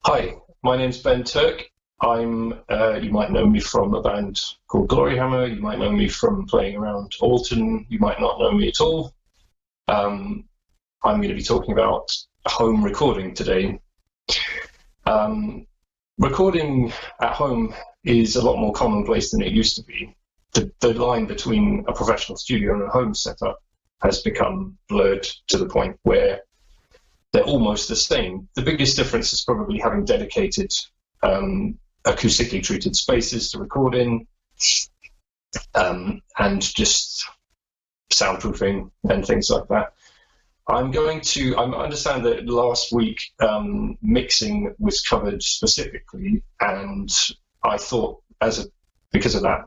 Hi, my name's Ben Turk. You might know me from a band called Gloryhammer. You might know me from playing around Alton. You might not know me at all. I'm going to be talking about home recording today. Recording at home is a lot more commonplace than it used to be. The line between a professional studio and a home setup has become blurred to the point where they're almost the same. The biggest difference is probably having dedicated acoustically treated spaces to record in, and just soundproofing and things like that. I understand that last week mixing was covered specifically, and I thought because of that,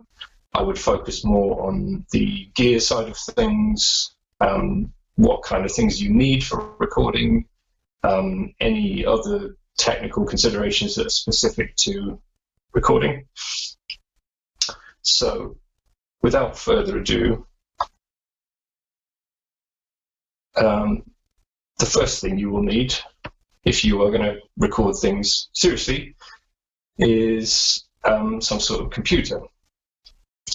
I would focus more on the gear side of things, what kind of things you need for recording, any other technical considerations that are specific to recording. So, without further ado, the first thing you will need, if you are going to record things seriously, is some sort of computer.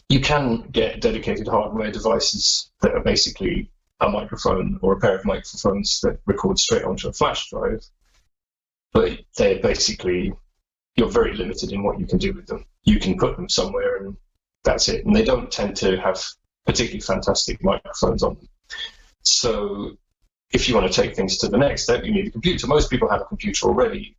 You can get dedicated hardware devices that are basically a microphone or a pair of microphones that record straight onto a flash drive, but you're very limited in what you can do with them. You can put them somewhere and that's it, and they don't tend to have particularly fantastic microphones on them. So if you want to take things to the next step, you need a computer. Most people have a computer already.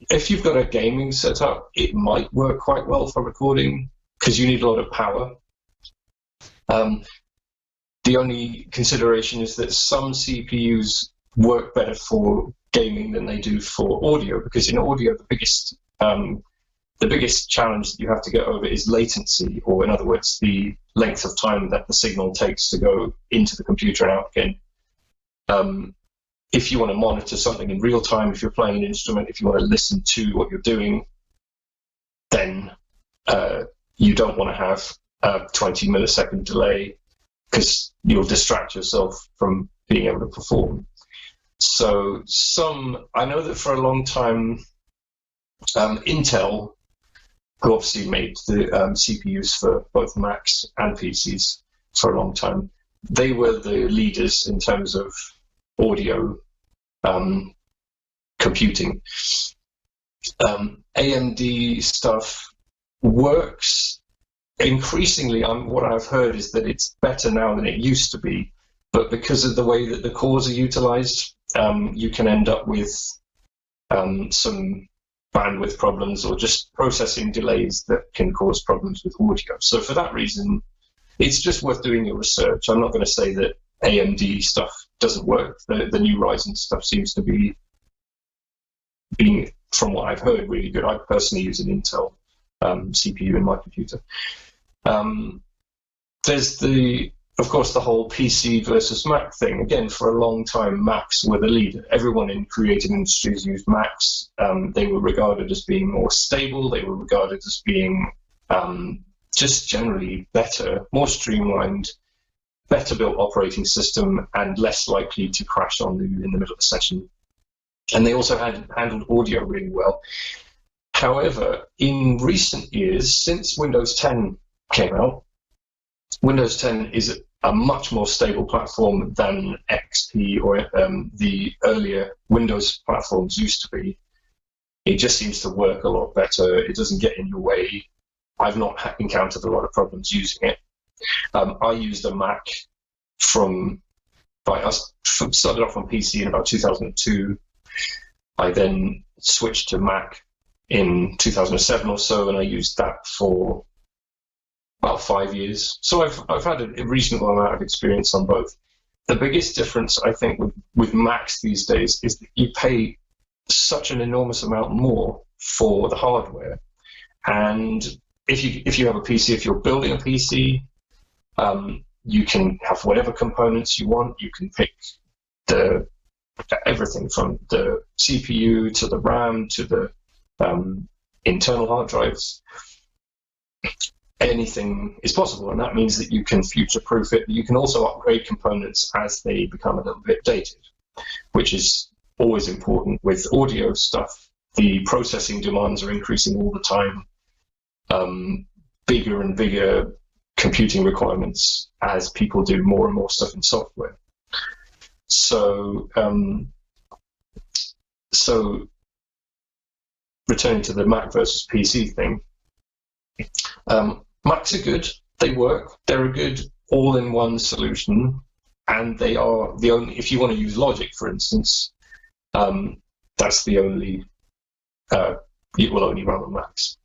If you've got a gaming setup, it might work quite well for recording because you need a lot of power. The only consideration is that some CPUs work better for gaming than they do for audio, because in audio, the biggest challenge that you have to get over is latency, or in other words, the length of time that the signal takes to go into the computer and out again. If you want to monitor something in real time, if you're playing an instrument, if you want to listen to what you're doing, then you don't want to have a 20 millisecond delay, because you'll distract yourself from being able to perform. So I know that for a long time, Intel, who obviously made the CPUs for both Macs and PCs for a long time, they were the leaders in terms of audio computing. AMD stuff works. Increasingly, what I've heard is that it's better now than it used to be, but because of the way that the cores are utilized, you can end up with some bandwidth problems or just processing delays that can cause problems with audio. So for that reason, it's just worth doing your research. I'm not going to say that AMD stuff doesn't work. The new Ryzen stuff seems to be being, from what I've heard, really good. I personally use an Intel CPU in my computer. There's of course, the whole PC versus Mac thing. Again, for a long time, Macs were the leader. Everyone in creative industries used Macs. They were regarded as being more stable. They were regarded as being just generally better, more streamlined, better built operating system, and less likely to crash on you in the middle of a session. And they also handled audio really well. However, in recent years, since Windows 10 came out, Windows 10 is a much more stable platform than XP or the earlier Windows platforms used to be. It just seems to work a lot better. It doesn't get in your way. I've not encountered a lot of problems using it. I used a Mac I started off on PC in about 2002. I then switched to Mac in 2007 or so, and I used that for about 5 years. So I've had a reasonable amount of experience on both. The biggest difference, I think, with Macs these days is that you pay such an enormous amount more for the hardware. And if you have a PC, if you're building a PC, you can have whatever components you want. You can pick everything from the CPU to the RAM to the internal hard drives. Anything is possible, and that means that you can future-proof it. You can also upgrade components as they become a little bit dated, which is always important. With audio stuff, the processing demands are increasing all the time. Bigger and bigger computing requirements as people do more and more stuff in software. So, returning to the Mac versus PC thing, Macs are good. They work. They're a good all-in-one solution, and they are the only. If you want to use Logic, for instance, that's the only. It will only run on Macs.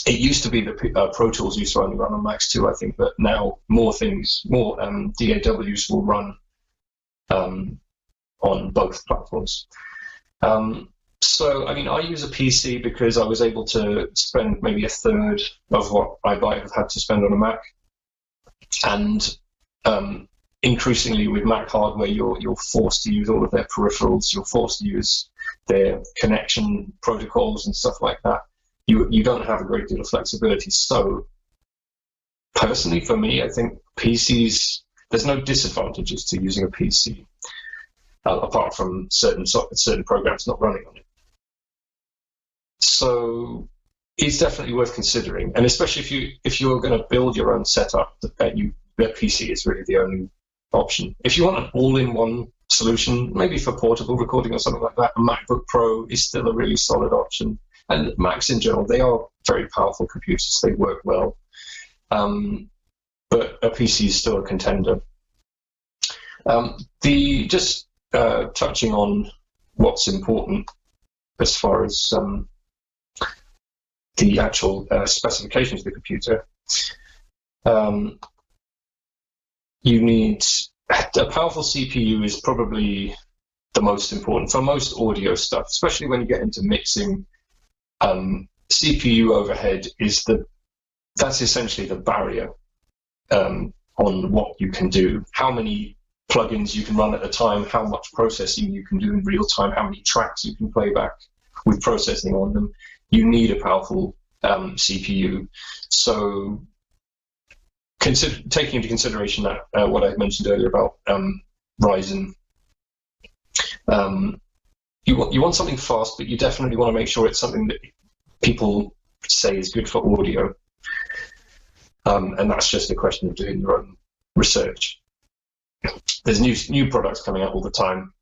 It used to be that Pro Tools used to only run on Macs too, I think, but now more DAWs will run on both platforms. So, I mean, I use a PC because I was able to spend maybe a third of what I might have had to spend on a Mac. And increasingly with Mac hardware, you're forced to use all of their peripherals. You're forced to use their connection protocols and stuff like that. You don't have a great deal of flexibility. So, personally, for me, I think PCs, there's no disadvantages to using a PC, apart from certain programs not running on it. So, it's definitely worth considering, and especially if you're going to build your own setup, that PC is really the only option. If you want an all-in-one solution, maybe for portable recording or something like that, a MacBook Pro is still a really solid option. And Macs in general, they are very powerful computers. They work well. But a PC is still a contender. Touching on what's important as far as the actual specifications of the computer, you need a powerful CPU is probably the most important for most audio stuff, especially when you get into mixing. CPU overhead that's essentially the barrier on what you can do, how many plugins you can run at a time, how much processing you can do in real time, how many tracks you can play back with processing on them. You need a powerful CPU. So taking into consideration that what I mentioned earlier about Ryzen, you want something fast, but you definitely want to make sure it's something that people say is good for audio. And that's just a question of doing your own research. There's new products coming out all the time.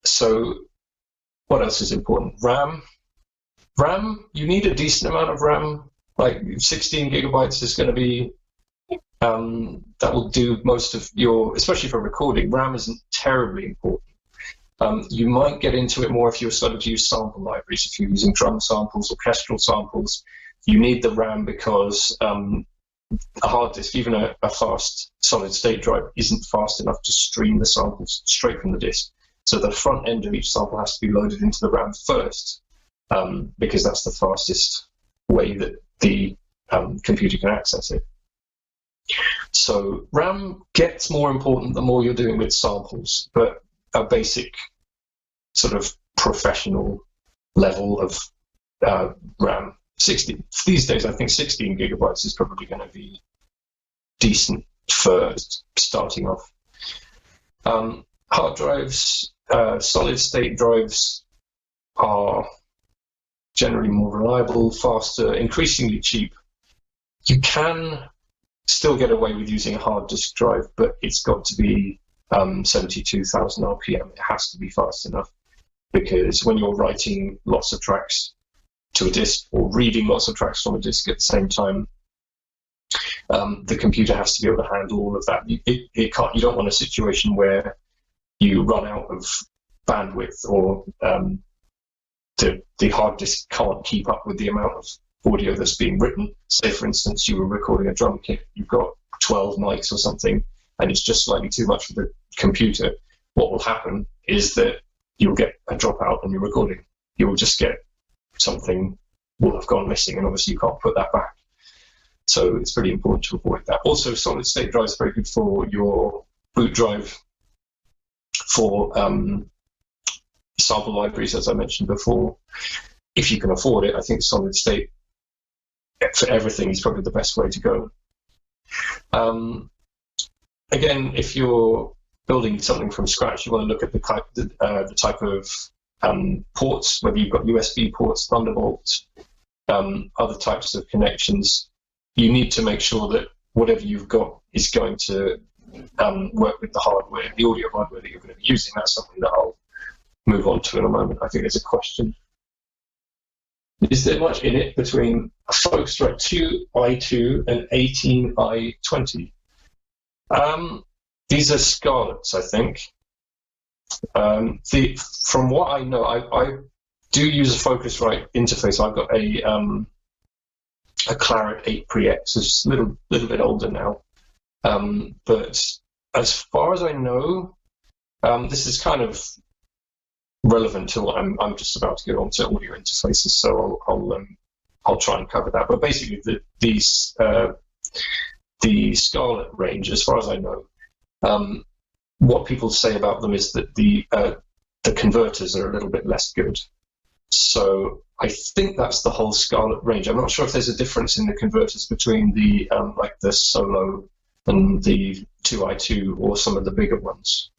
So what else is important? RAM, you need a decent amount of RAM. Like 16 gigabytes is going to be that will do most of your, especially for recording. RAM isn't terribly important. You might get into it more if you're starting to use sample libraries. If you're using drum samples, orchestral samples, you need the RAM because a hard disk, even a fast solid-state drive, isn't fast enough to stream the samples straight from the disk. So the front end of each sample has to be loaded into the RAM first, because that's the fastest way that the computer can access it. So RAM gets more important the more you're doing with samples, but a basic sort of professional level of RAM, 60. These days, I think 16 gigabytes is probably going to be decent for starting off. Hard drives, solid-state drives are generally more reliable, faster, increasingly cheap. You can still get away with using a hard disk drive, but it's got to be 72,000 RPM. It has to be fast enough, because when you're writing lots of tracks to a disk or reading lots of tracks from a disk at the same time, the computer has to be able to handle all of that. It can't. You don't want a situation where you run out of bandwidth, or the hard disk can't keep up with the amount of audio that's being written. Say, for instance, you were recording a drum kit, you've got 12 mics or something, and it's just slightly too much for the computer. What will happen is that you'll get a dropout on your recording. You'll just get something will have gone missing, and obviously you can't put that back. So it's pretty important to avoid that. Also, solid-state drive is very good for your boot drive, for sample libraries, as I mentioned before. If you can afford it, I think solid-state for everything is probably the best way to go. Again, if you're building something from scratch, you want to look at the type of ports, whether you've got USB ports, Thunderbolt, other types of connections. You need to make sure that whatever you've got is going to work with the hardware, the audio hardware that you're going to be using. That's something that I'll move on to in a moment. I think there's a question. Is there much in it between a Focusrite 2i2 and 18i20? These are Scarletts, I think. From what I know, I do use a Focusrite interface. I've got a Claret 8 Pre-X. It's a little bit older now. But as far as I know, this is kind of relevant to what I'm just about to go on to audio interfaces, so I'll try and cover that. But basically, the Scarlett range, as far as I know, what people say about them is that the converters are a little bit less good. So I think that's the whole Scarlett range. I'm not sure if there's a difference in the converters between the like the Solo and the 2i2 or some of the bigger ones,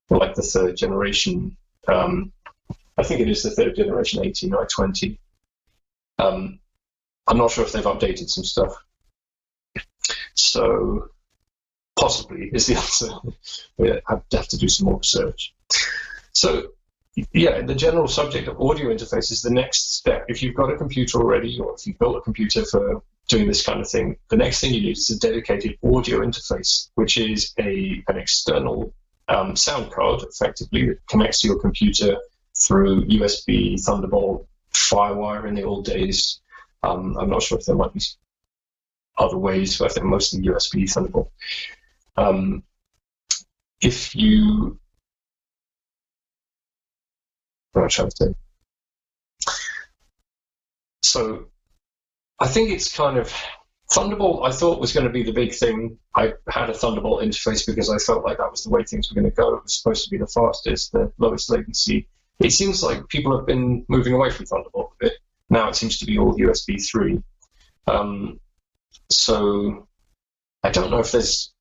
or like the third generation. I think it is the third generation 18i20. I'm not sure if they've updated some stuff. So possibly is the answer. I have to do some more research. So yeah, the general subject of audio interface is the next step. If you've got a computer already, or if you've built a computer for doing this kind of thing, the next thing you need is a dedicated audio interface, which is an external sound card, effectively, that connects to your computer through USB, Thunderbolt, Firewire in the old days. I'm not sure if there might be other ways, but I think mostly USB, Thunderbolt. If you... What am I trying to say? So I think it's kind of... Thunderbolt, I thought, was going to be the big thing. I had a Thunderbolt interface because I felt like that was the way things were going to go. It was supposed to be the fastest, the lowest latency. It seems like people have been moving away from Thunderbolt a bit. Now it seems to be all USB 3. So I don't know if there's...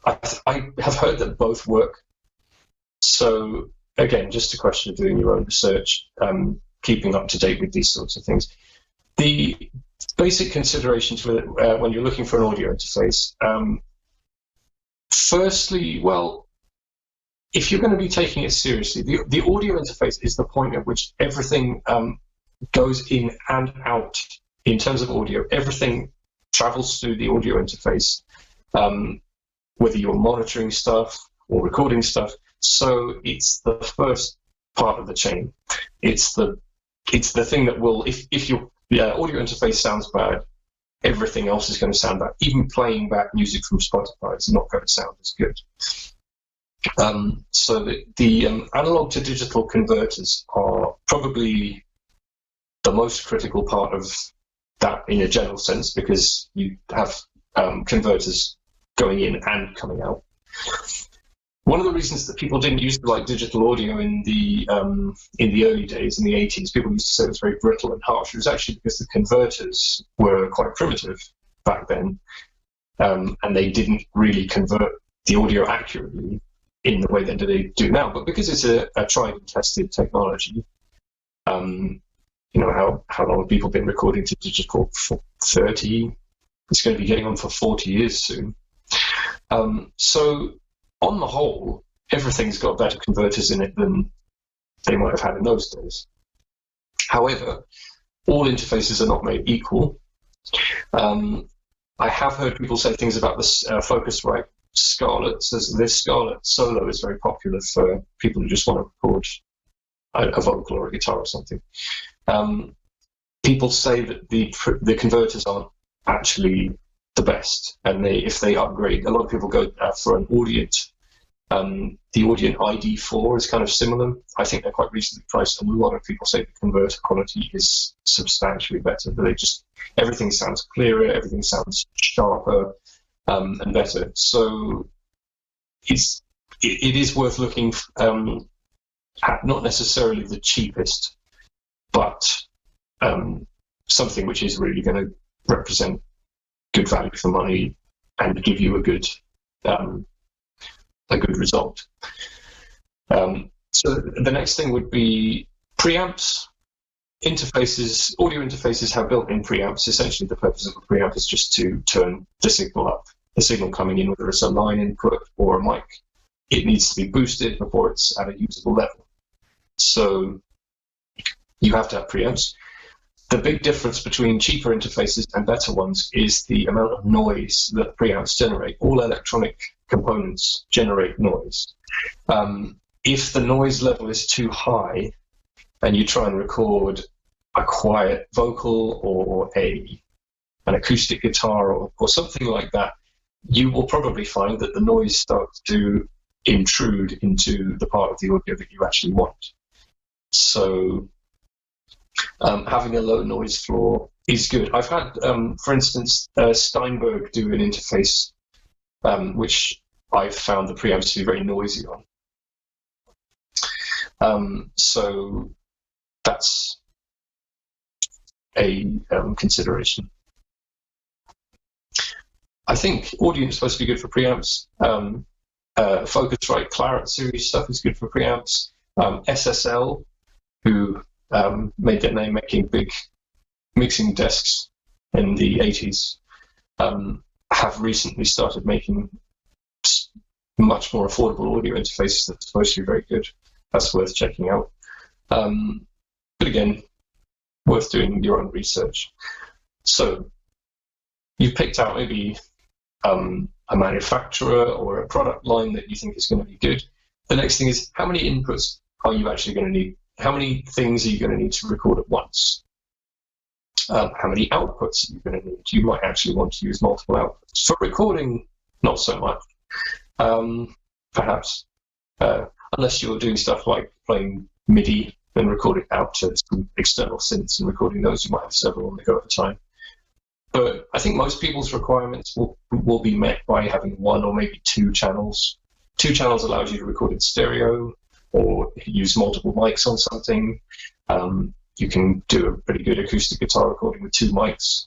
I have heard that both work. So again, just a question of doing your own research, keeping up to date with these sorts of things. The basic considerations with it, when you're looking for an audio interface, firstly, well, if you're going to be taking it seriously, the audio interface is the point at which everything goes in and out in terms of audio. Everything travels through the audio interface, whether you're monitoring stuff or recording stuff. So it's the first part of the chain. It's the thing that will, if your audio interface sounds bad, everything else is going to sound bad. Even playing back music from Spotify is not going to sound as good. So the analog to digital converters are probably the most critical part of that in a general sense, because you have converters going in and coming out. One of the reasons that people didn't used to like digital audio in the early days, in the 80s, people used to say it was very brittle and harsh. It was actually because the converters were quite primitive back then, and they didn't really convert the audio accurately in the way that they do now. But because it's a tried and tested technology, you know, how long have people been recording to digital? For 30. It's going to be getting on for 40 years soon. So on the whole, everything's got better converters in it than they might have had in those days. However, all interfaces are not made equal. I have heard people say things about this Focusrite Scarlett. This Scarlett Solo is very popular for people who just want to record a vocal or a guitar or something. People say that the converters aren't actually the best, and if they upgrade, a lot of people go for an Audient. The Audient ID4 is kind of similar. I think they're quite reasonably priced, and a lot of people say the converter quality is substantially better. But everything sounds clearer, everything sounds sharper and better. So it is worth looking at not necessarily the cheapest, but something which is really going to represent good value for money and give you a good result. So the next thing would be preamps. Interfaces, audio interfaces have built-in preamps. Essentially, the purpose of a preamp is just to turn the signal up. The signal coming in, whether it's a line input or a mic, it needs to be boosted before it's at a usable level. So you have to have preamps. The big difference between cheaper interfaces and better ones is the amount of noise that preamps generate. All electronic components generate noise. If the noise level is too high, and you try and record a quiet vocal or an acoustic guitar or something like that, you will probably find that the noise starts to intrude into the part of the audio that you actually want. So having a low noise floor is good. I've had, for instance, Steinberg do an interface which I've found the preamps to be very noisy on. So that's a consideration. I think audio is supposed to be good for preamps. Focusrite Claret series stuff is good for preamps. SSL, who made their name making big mixing desks in the 80s, have recently started making much more affordable audio interfaces that are supposed to be very good. That's worth checking out. But again, worth doing your own research. So you've picked out maybe a manufacturer or a product line that you think is going to be good. The next thing is, how many inputs are you actually going to need? How many things are you going to need to record at once? How many outputs are you going to need? You might actually want to use multiple outputs. For recording, not so much. Perhaps, unless you're doing stuff like playing MIDI and recording out to some external synths and recording those, you might have several on the go at a time. But I think most people's requirements will be met by having one or maybe two channels. Two channels allows you to record in stereo or use multiple mics on something. You can do a pretty good acoustic guitar recording with two mics.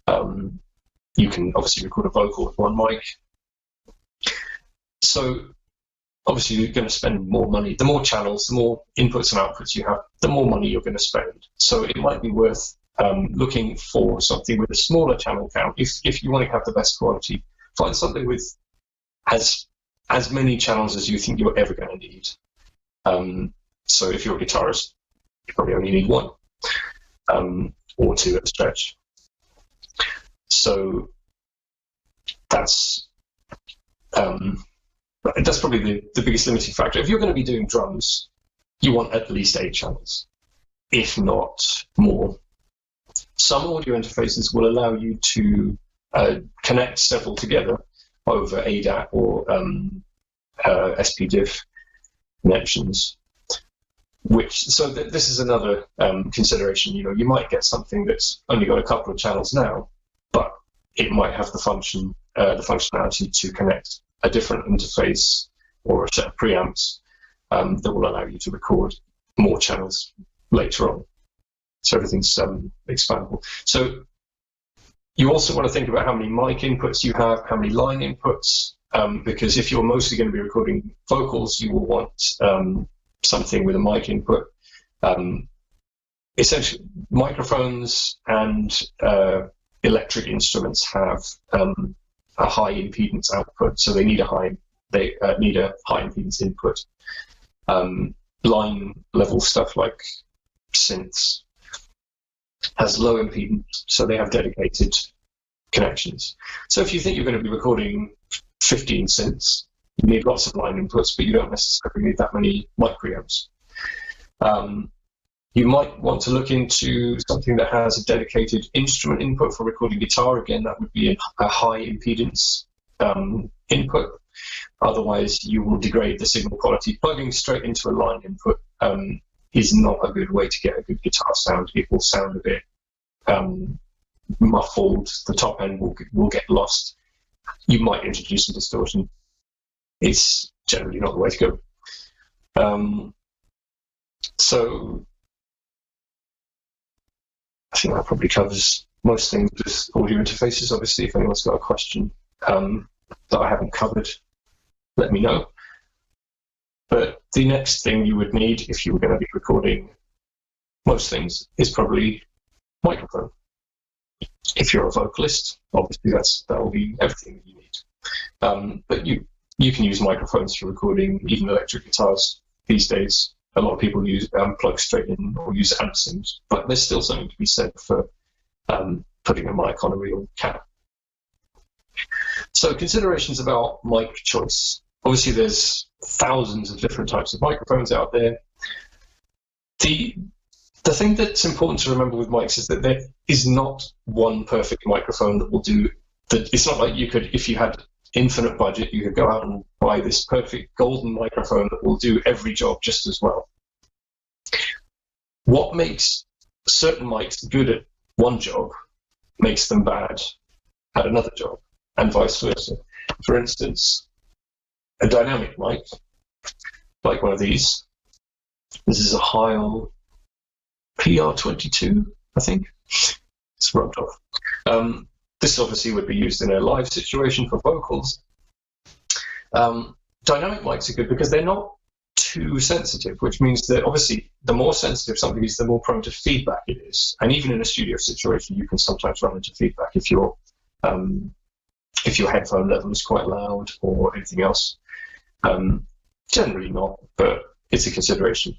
You can obviously record a vocal with one mic. So obviously you're going to spend more money. The more channels, the more inputs and outputs you have, the more money you're going to spend. So it might be worth looking for something with a smaller channel count. If you want to have the best quality, find something with as many channels as you think you're ever going to need. So if you're a guitarist, you probably only need one or two at a stretch. So that's probably the biggest limiting factor. If you're going to be doing drums, you want at least 8 channels, if not more. Some audio interfaces will allow you to connect several together over ADAT or SPDIF connections. This is another consideration. You might get something that's only got a couple of channels now, but it might have the functionality to connect a different interface or a set of preamps that will allow you to record more channels later on. So everything's expandable. So you also want to think about how many mic inputs you have, how many line inputs, because if you're mostly going to be recording vocals, you will want something with a mic input. Essentially, microphones and electric instruments have a high impedance output, so they need a high impedance input. Line level stuff like synths has low impedance, so they have dedicated connections. So if you think you're going to be recording 15 synths, you need lots of line inputs, but you don't necessarily need that many mic preamps. You might want to look into something that has a dedicated instrument input for recording guitar. Again, that would be a high impedance input. Otherwise, you will degrade the signal quality. Plugging straight into a line input is not a good way to get a good guitar sound. It will sound a bit muffled. The top end will get lost. You might introduce some distortion. It's generally not the way to go. So I think that probably covers most things with audio interfaces. Obviously, if anyone's got a question, that I haven't covered, let me know. But the next thing you would need if you were going to be recording most things is probably microphone. If you're a vocalist, obviously that will be everything that you need. But you can use microphones for recording even electric guitars these days. A lot of people use plug straight in or use amps, but there's still something to be said for putting a mic on a real cap. So considerations about mic choice. Obviously, there's thousands of different types of microphones out there. The thing that's important to remember with mics is that there is not one perfect microphone that will do that. It's not like you could, if you had infinite budget, you could go out and buy this perfect golden microphone that will do every job just as well. What makes certain mics good at one job makes them bad at another job, and vice versa. For instance, a dynamic mic, like one of these, this is a Heil PR22, I think. It's rubbed off. This obviously would be used in a live situation for vocals. Dynamic mics are good because they're not too sensitive, which means that obviously the more sensitive something is, the more prone to feedback it is. And even in a studio situation, you can sometimes run into feedback if your headphone level is quite loud or anything else. Generally not, but it's a consideration.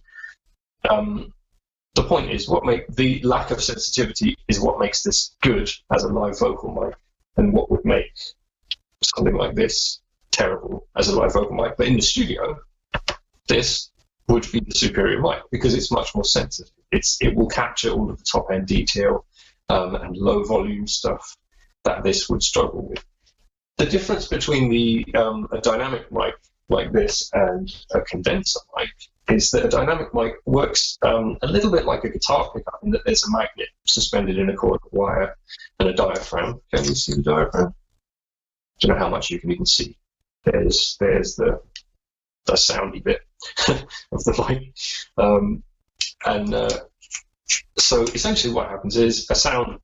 The point is, the lack of sensitivity is what makes this good as a live vocal mic, and what would make something like this terrible as a live vocal mic. But in the studio, this would be the superior mic because it's much more sensitive. It will capture all of the top end detail and low volume stuff that this would struggle with. The difference between a dynamic mic like this and a condenser mic is that a dynamic mic works a little bit like a guitar pickup in that there's a magnet suspended in a cord of wire and a diaphragm. Can you see the diaphragm? I don't know how much you can even see. There's the soundy bit of the mic. So essentially what happens is a sound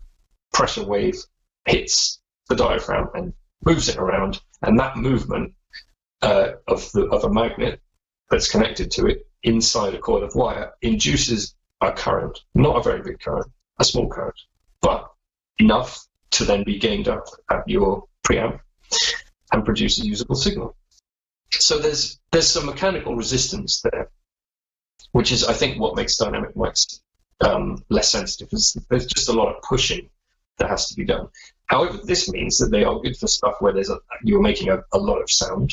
pressure wave hits the diaphragm and moves it around, and that movement of a magnet that's connected to it inside a coil of wire induces a current, not a very big current, a small current, but enough to then be gained up at your preamp and produce a usable signal. So there's some mechanical resistance there, which is, I think, what makes dynamic mics less sensitive. There's just a lot of pushing that has to be done. However, this means that they are good for stuff where you're making a lot of sound.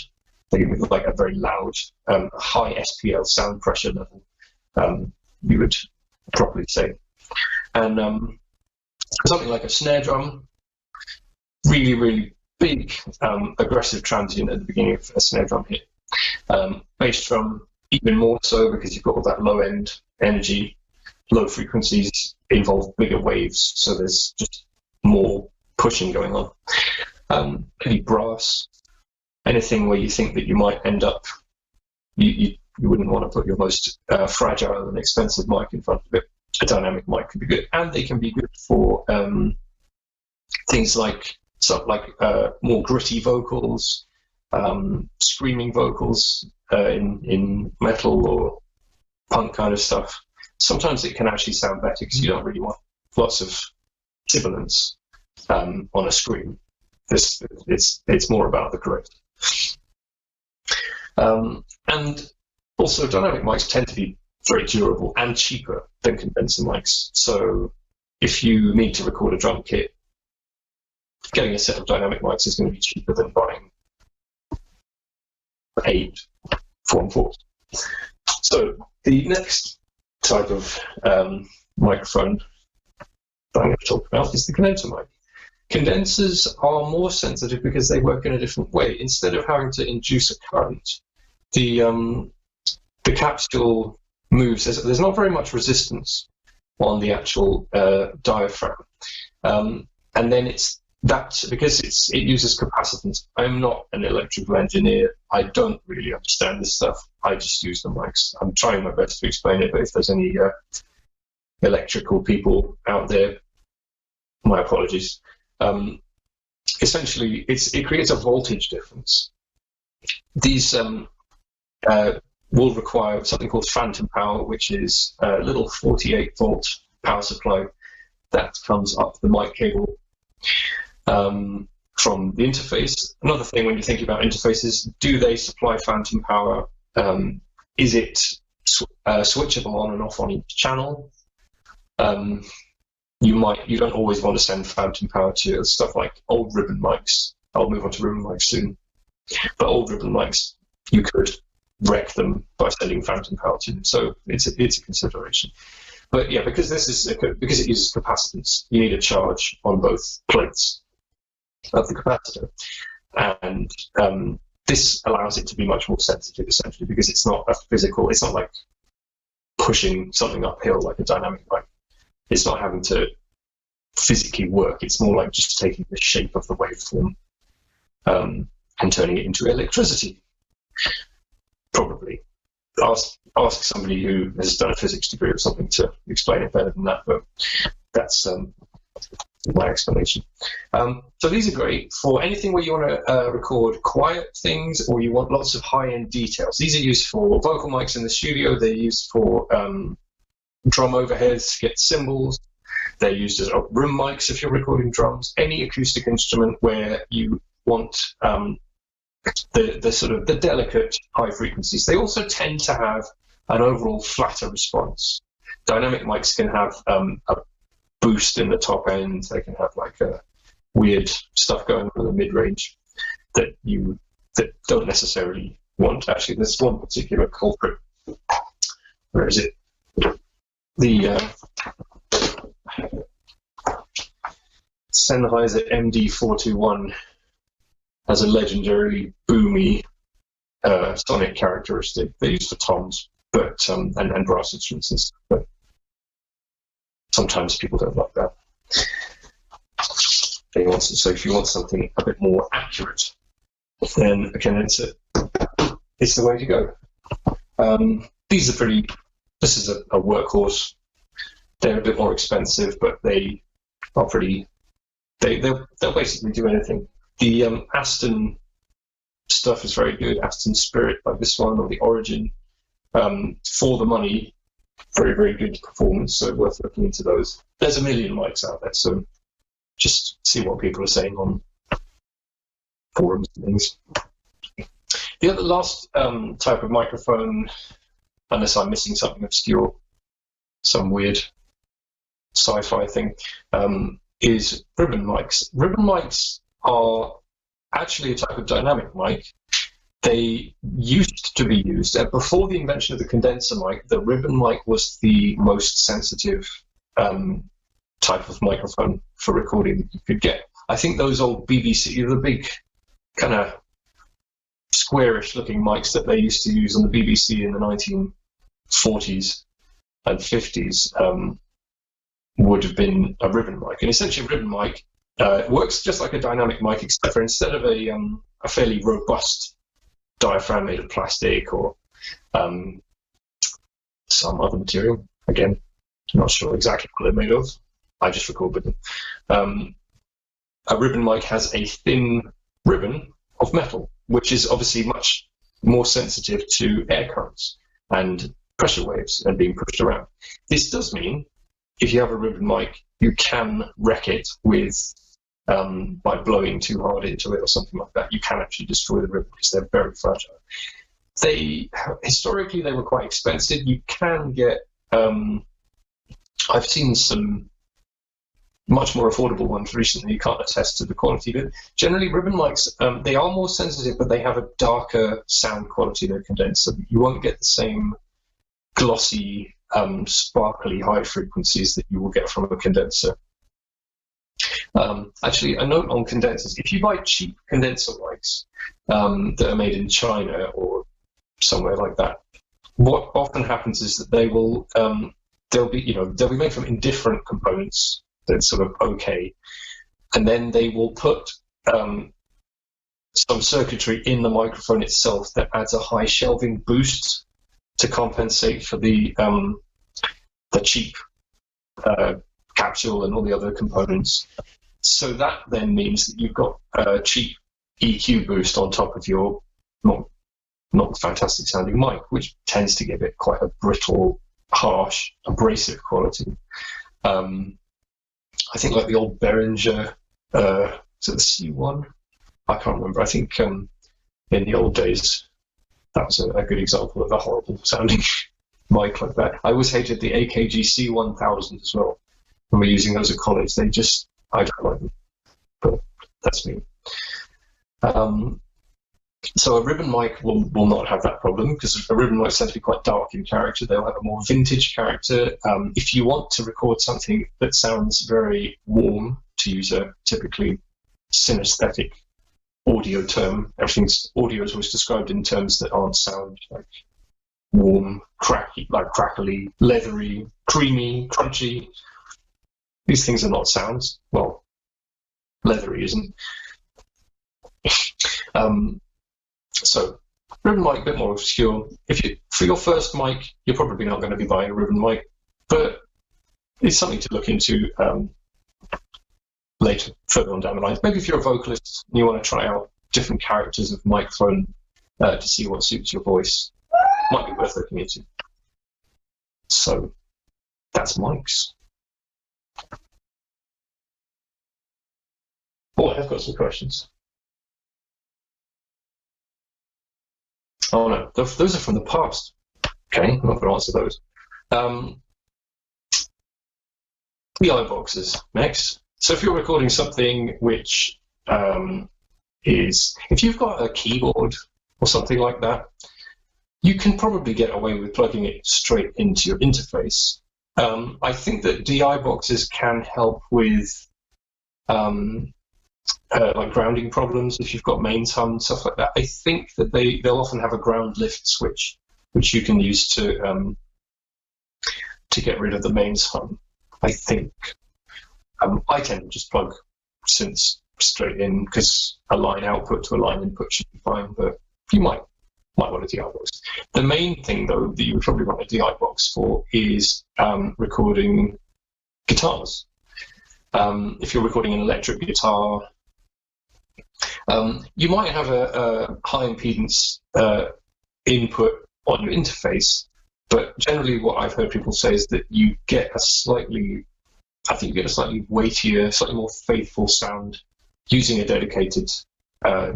They give like a very loud, high SPL sound pressure level, you would probably say. And something like a snare drum, really, really big, aggressive transient at the beginning of a snare drum hit. Bass drum, even more so because you've got all that low end energy. Low frequencies involve bigger waves, so there's just more pushing going on. Maybe brass. Anything where you think that you might end up, you wouldn't want to put your most fragile and expensive mic in front of it. A dynamic mic can be good, and they can be good for things like more gritty vocals, screaming vocals in metal or punk kind of stuff. Sometimes it can actually sound better because you don't really want lots of sibilance on a scream. It's more about the grit. And also, dynamic mics tend to be very durable and cheaper than condenser mics. So if you need to record a drum kit, getting a set of dynamic mics is going to be cheaper than buying 8 4-on-4s. So the next type of microphone that I'm going to talk about is the condenser mic. Condensers are more sensitive because they work in a different way. Instead of having to induce a current, the capsule moves. There's not very much resistance on the actual diaphragm, and then because it uses capacitance. I'm not an electrical engineer. I don't really understand this stuff. I just use the mics. I'm trying my best to explain it, but if there's any electrical people out there, my apologies. essentially it creates a voltage difference. These will require something called phantom power, which is a little 48-volt power supply that comes up the mic cable from the interface. Another thing when you think about interfaces, do they supply phantom power? Is it switchable on and off on each channel? You don't always want to send phantom power to stuff like old ribbon mics. I'll move on to ribbon mics soon. But old ribbon mics, you could wreck them by sending phantom power to them. So it's a consideration. But yeah, because because it uses capacitance, you need a charge on both plates of the capacitor, and this allows it to be much more sensitive, essentially, because it's not a physical. It's not like pushing something uphill like a dynamic mic. It's not having to physically work. It's more like just taking the shape of the waveform and turning it into electricity. Probably. Ask somebody who has done a physics degree or something to explain it better than that, but that's my explanation. So these are great for anything where you want to record quiet things or you want lots of high-end details. These are used for vocal mics in the studio. They're used for drum overheads to get cymbals. They're used as room mics if you're recording drums. Any acoustic instrument where you want the sort of the delicate high frequencies. They also tend to have an overall flatter response. Dynamic mics can have a boost in the top end. They can have like a weird stuff going on in the mid-range that don't necessarily want. Actually, there's one particular culprit. Where is it? The Sennheiser MD421 has a legendary boomy sonic characteristic. They're used for toms, but and brass instruments and stuff, but sometimes people don't like that. So if you want something a bit more accurate, then a condenser is the way to go. These are pretty. This is a workhorse. They're a bit more expensive, but they are pretty. They'll basically do anything. The Aston stuff is very good. Aston Spirit, like this one, or the Origin, for the money, very, very good performance. So worth looking into those. There's a million mics out there, so just see what people are saying on forums and things. The last type of microphone, unless I'm missing something obscure, some weird sci-fi thing, is ribbon mics. Ribbon mics are actually a type of dynamic mic. They used to be used before the invention of the condenser mic. The ribbon mic was the most sensitive type of microphone for recording that you could get. I think those old BBC, the big kind of squarish looking mics that they used to use on the BBC in the 1940s and 50s would have been a ribbon mic. And essentially a ribbon mic works just like a dynamic mic, except for instead of a fairly robust diaphragm made of plastic or some other material, again, I'm not sure exactly what they're made of, I just record with them. A ribbon mic has a thin ribbon of metal, which is obviously much more sensitive to air currents and pressure waves and being pushed around. This does mean if you have a ribbon mic, you can wreck it with by blowing too hard into it or something like that. You can actually destroy the ribbon because they're very fragile. Historically they were quite expensive. You can get I've seen some much more affordable ones recently. You can't attest to the quality, but generally ribbon mics, they are more sensitive, but they have a darker sound quality than a condenser. You won't get the same glossy, sparkly high frequencies that you will get from a condenser. Actually, a note on condensers: if you buy cheap condenser mics that are made in China or somewhere like that, what often happens is that they will they'll be made from indifferent components that's sort of okay, and then they will put some circuitry in the microphone itself that adds a high shelving boost to compensate for the cheap capsule and all the other components. So that then means that you've got a cheap EQ boost on top of your not fantastic sounding mic, which tends to give it quite a brittle, harsh, abrasive quality. I think like the old Behringer, is it the C1? I can't remember. I think in the old days, that was a good example of a horrible sounding mic like that. I always hated the AKG C1000 as well. When we're using those at college, I don't like them, but that's me. So a ribbon mic will not have that problem, because a ribbon mic tends to be quite dark in character. They'll have a more vintage character. If you want to record something that sounds very warm, to use a typically synesthetic audio term, audio is always described in terms that aren't sound, like warm, crackly, leathery, creamy, crunchy. These things are not sounds. Well, leathery isn't. So ribbon mic, a bit more obscure. For your first mic, you're probably not going to be buying a ribbon mic, but it's something to look into later, further on down the line. Maybe if you're a vocalist and you want to try out different characters of microphone to see what suits your voice, might be worth looking into. So that's mics. Oh, I've got some questions. Oh no, those are from the past. Okay, I'm not going to answer those. DI boxes next. So if you're recording something which if you've got a keyboard or something like that, you can probably get away with plugging it straight into your interface. I think that DI boxes can help with like grounding problems if you've got mains hum and stuff like that. I think that they'll often have a ground lift switch which you can use to get rid of the mains hum. I think I tend to just plug synths straight in because a line output to a line input should be fine, but you might want a DI box. The main thing though that you would probably want a DI box for is recording guitars. If you're recording an electric guitar, you might have a high impedance input on your interface, but generally what I've heard people say is that you get a slightly weightier, slightly more faithful sound using a dedicated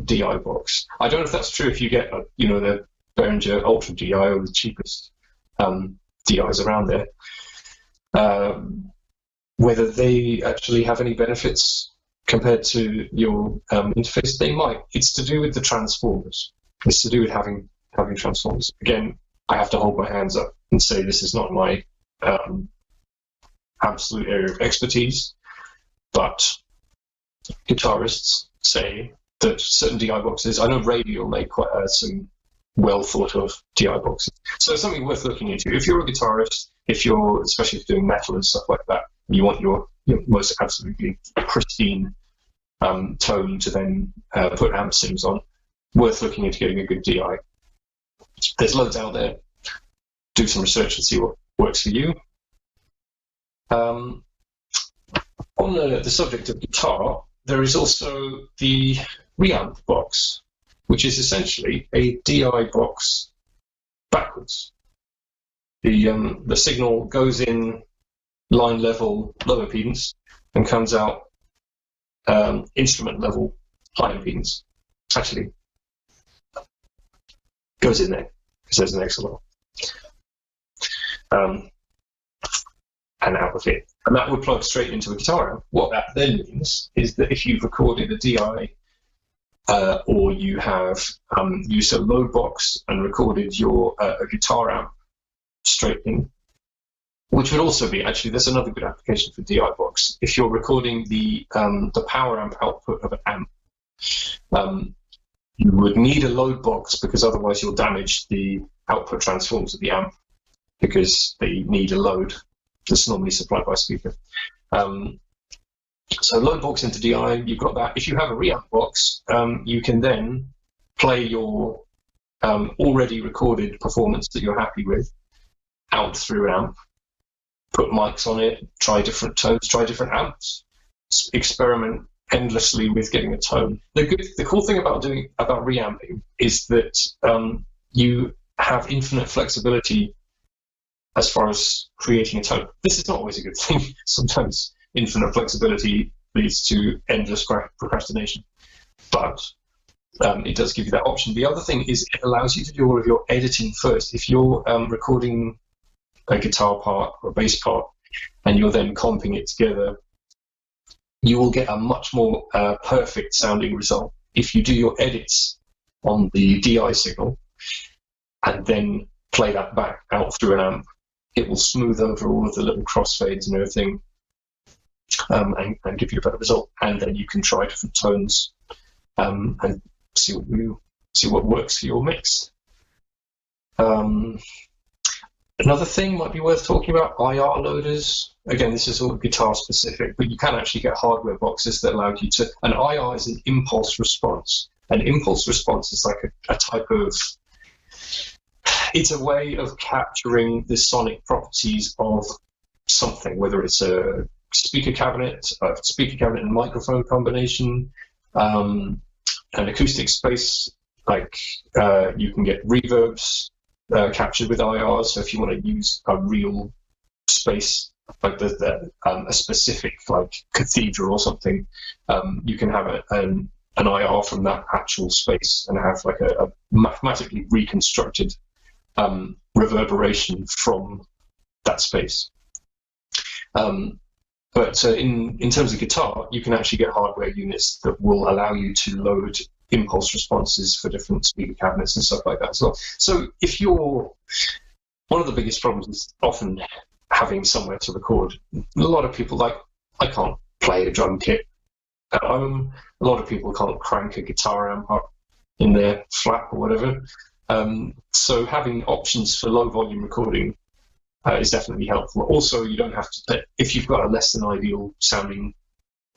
DI box. I don't know if that's true if you get the Behringer Ultra DI or the cheapest DIs around there. Whether they actually have any benefits compared to your interface, they might. It's to do with the transformers. It's to do with having transformers. Again, I have to hold my hands up and say this is not my absolute area of expertise, but guitarists say that certain DI boxes, I know Radial make quite some well thought of DI boxes. So it's something worth looking into. If you're a guitarist, especially if you're doing metal and stuff like that, you want your most absolutely pristine tone to then put amp sims on, worth looking into getting a good DI. There's loads out there. Do some research and see what works for you. On the subject of guitar, there is also the reamp box, which is essentially a DI box backwards. The signal goes in line level low impedance and comes out instrument level high impedance. Actually, goes in there because there's an XLR. And out of it. And that would plug straight into a guitar amp. What that then means is that if you've recorded a DI or you have used a load box and recorded your a guitar amp straight in, which would also be, actually, there's another good application for DI box. If you're recording the power amp output of an amp, you would need a load box because otherwise you'll damage the output transformers of the amp because they need a load that's normally supplied by a speaker. So load box into DI, you've got that. If you have a reamp box, you can then play your already recorded performance that you're happy with out through an amp, put mics on it, try different tones, try different amps. experiment endlessly with getting a tone. The cool thing about reamping is that you have infinite flexibility as far as creating a tone. This is not always a good thing. Sometimes infinite flexibility leads to endless procrastination, but it does give you that option. The other thing is it allows you to do all of your editing first. If you're recording a guitar part or a bass part and you're then comping it together, you will get a much more perfect sounding result if you do your edits on the DI signal and then play that back out through an amp. It will smooth over all of the little crossfades and everything, and give you a better result. And then you can try different tones and see what works for your mix. Another thing might be worth talking about: IR loaders. Again, this is all guitar specific, but you can actually get hardware boxes that allow you to. An IR is an impulse response. An impulse response is like a type of. It's a way of capturing the sonic properties of something, whether it's a speaker cabinet and microphone combination, an acoustic space, like you can get reverbs captured with IR. So if you want to use a real space, like a specific like cathedral or something, you can have an IR from that actual space and have like a mathematically reconstructed reverberation from that space. But in terms of guitar, you can actually get hardware units that will allow you to load impulse responses for different speaker cabinets and stuff like that as well. So if you're, one of the biggest problems is often having somewhere to record. A lot of people I can't play a drum kit at home. A lot of people can't crank a guitar amp up in their flat or whatever. So having options for low volume recording is definitely helpful. Also, you don't have to, if you've got a less than ideal sounding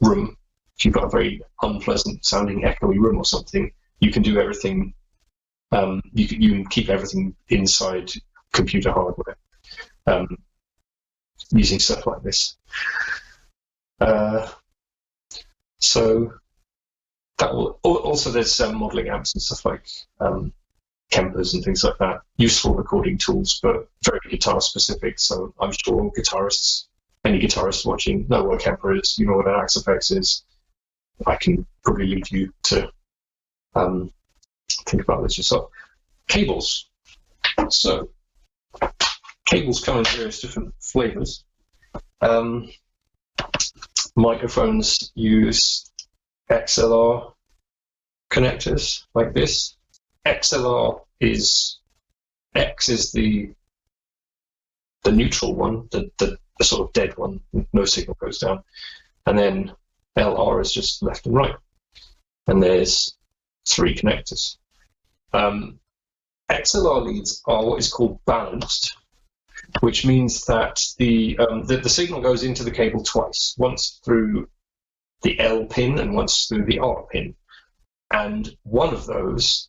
room, if you've got a very unpleasant sounding echoey room or something, you can do everything, you can keep everything inside computer hardware using stuff like this. So that will, also there's modeling amps and stuff like Kempers and things like that, useful recording tools, but very guitar specific. So I'm sure guitarists, any guitarists watching, know what a Kemper is, you know what an Axe-Fx is. I can probably leave you to think about this yourself. Cables. So cables come in various different flavors. Microphones use XLR connectors like this. XLR is X is the neutral one, the sort of dead one, no signal goes down, and then LR is just left and right, and there's 3 connectors. XLR leads are what is called balanced, which means that the signal goes into the cable twice, once through the L pin and once through the R pin, and one of those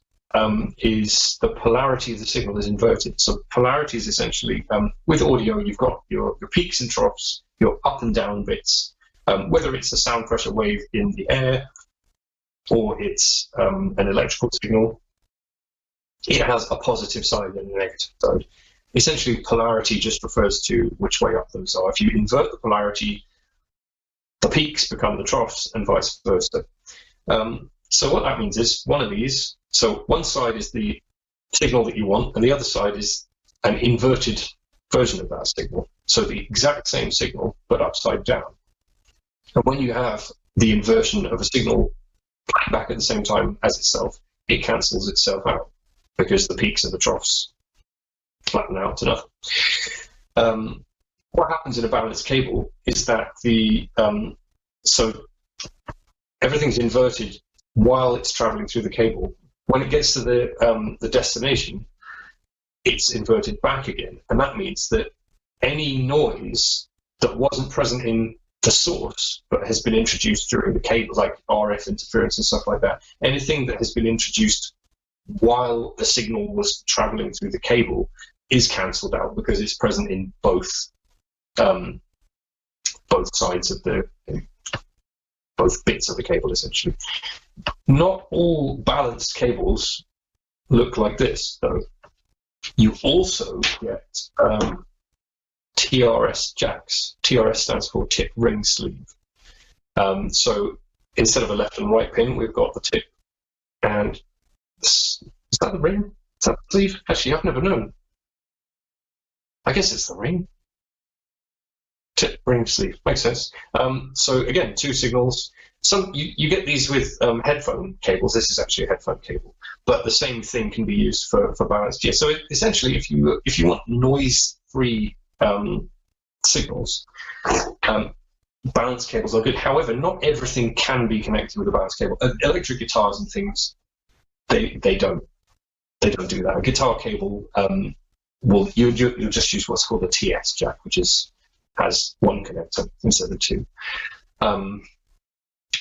is the polarity of the signal is inverted. So polarity is essentially, with audio, you've got your peaks and troughs, your up and down bits, whether it's a sound pressure wave in the air or it's an electrical signal, it has a positive side and a negative side. Essentially, polarity just refers to which way up those are. If you invert the polarity, the peaks become the troughs and vice versa. So what that means is one of these, so one side is the signal that you want, and the other side is an inverted version of that signal. So the exact same signal, but upside down. And when you have the inversion of a signal back at the same time as itself, it cancels itself out because the peaks and the troughs flatten out to nothing. What happens in a balanced cable is that so everything's inverted while it's traveling through the cable. When it gets to the destination, it's inverted back again, and that means that any noise that wasn't present in the source but has been introduced during the cable, like RF interference and stuff like that, anything that has been introduced while the signal was traveling through the cable is cancelled out because it's present in both sides of the both bits of the cable essentially. Not all balanced cables look like this, though. You also get TRS jacks. TRS stands for tip ring sleeve. So instead of a left and right pin, we've got the tip. And is that the ring? Is that the sleeve? Actually, I've never known. I guess it's the ring. Tip ring sleeve. Makes sense. So again, 2 signals. You get these with headphone cables. This is actually a headphone cable, but the same thing can be used for balanced gear. So essentially, if you want noise-free signals, balanced cables are good. However, not everything can be connected with a balanced cable. Electric guitars and things, they don't do that. A guitar cable you'll just use what's called a TS jack, which has 1 connector instead of 2.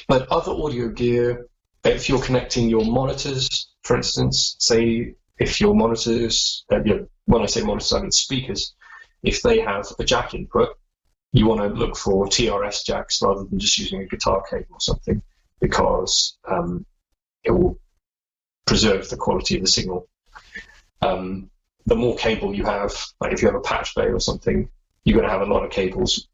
But other audio gear, if you're connecting your monitors, for instance, say if your monitors, when I say monitors, I mean speakers, if they have a jack input, you want to look for TRS jacks rather than just using a guitar cable or something, because it will preserve the quality of the signal. The more cable you have, like if you have a patch bay or something, you're going to have a lot of cables.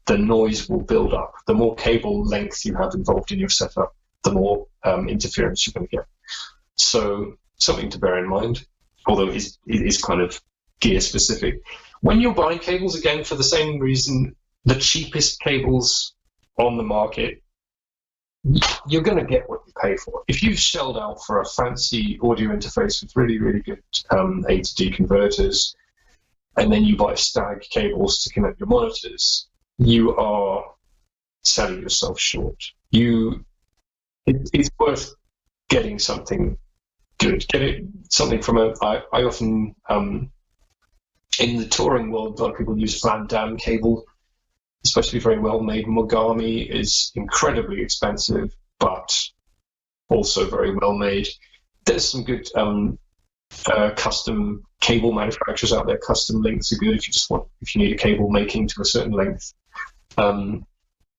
The noise will build up. The more cable length you have involved in your setup, the more interference you're going to get. So something to bear in mind, although it is kind of gear specific. When you're buying cables, again, for the same reason, the cheapest cables on the market, you're going to get what you pay for. If you've shelled out for a fancy audio interface with really, really good A to D converters, and then you buy stag cables to connect your monitors, you are selling yourself short. It's worth getting something good. Something from I often, in the touring world, a lot of people use Van Damme cable, especially very well made. Mogami is incredibly expensive, but also very well made. There's some good custom cable manufacturers out there. Custom links are good if you need a cable making to a certain length.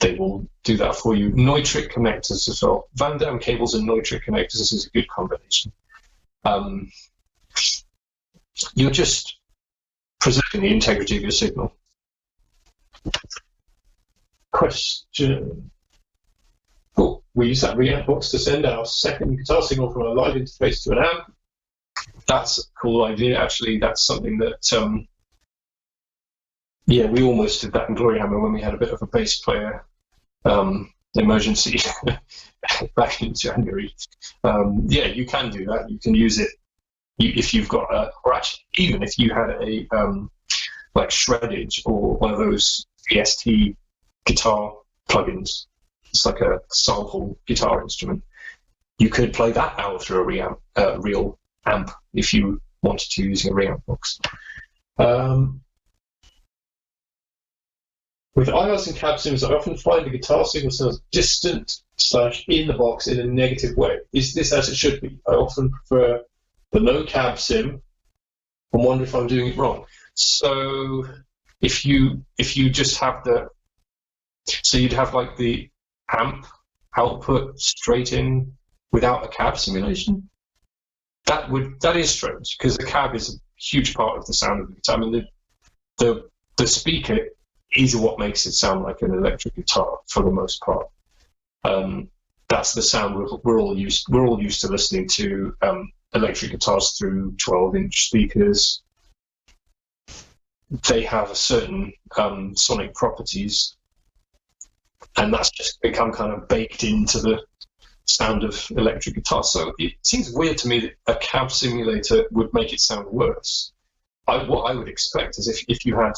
They will do that for you. Neutrik connectors as well. Van Damme cables and Neutrik connectors is a good combination. You're just preserving the integrity of your signal. Question. Cool. We use that reamp box to send our second guitar signal from a live interface to an amp. That's a cool idea. Actually, that's something that we almost did that in Gloryhammer when we had a bit of a bass player emergency back in January. You can do that. You can use it if you've got or actually even if you had a like Shreddage or one of those VST guitar plugins. It's like a sample guitar instrument. You could play that out through a real amp if you wanted to using a reamp box. With IOS and cab sims, I often find the guitar signal sounds distant / in the box in a negative way. Is this as it should be? I often prefer the low cab sim and wonder if I'm doing it wrong. So if you just have you'd have like the amp output straight in without a cab simulation. That is strange, because the cab is a huge part of the sound of the guitar. I mean, the speaker is what makes it sound like an electric guitar for the most part. That's the sound we're all used to listening to electric guitars through 12-inch speakers. They have a certain sonic properties, and that's just become kind of baked into the sound of electric guitar. So it seems weird to me that a cab simulator would make it sound worse. What I would expect is if you had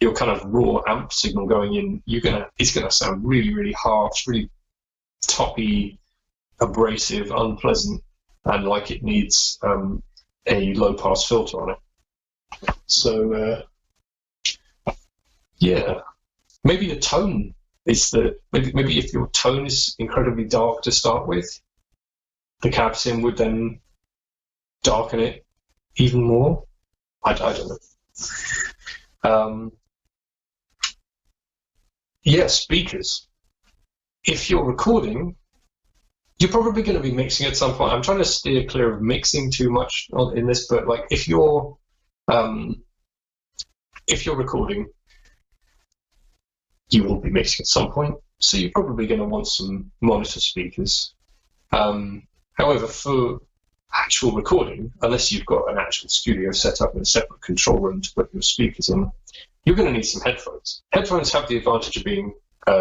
your kind of raw amp signal going in, it's gonna sound really, really harsh, really toppy, abrasive, unpleasant, and like it needs a low pass filter on it. So maybe the tone is maybe if your tone is incredibly dark to start with, the cab sim would then darken it even more. I don't know. Speakers. if you're recording, you're probably going to be mixing at some point. I'm trying to steer clear of mixing too much in this, but like if you're recording, you will be mixing at some point. So you're probably going to want some monitor speakers. However, for actual recording, unless you've got an actual studio set up with a separate control room to put your speakers in, you're going to need some headphones. Headphones have the advantage of being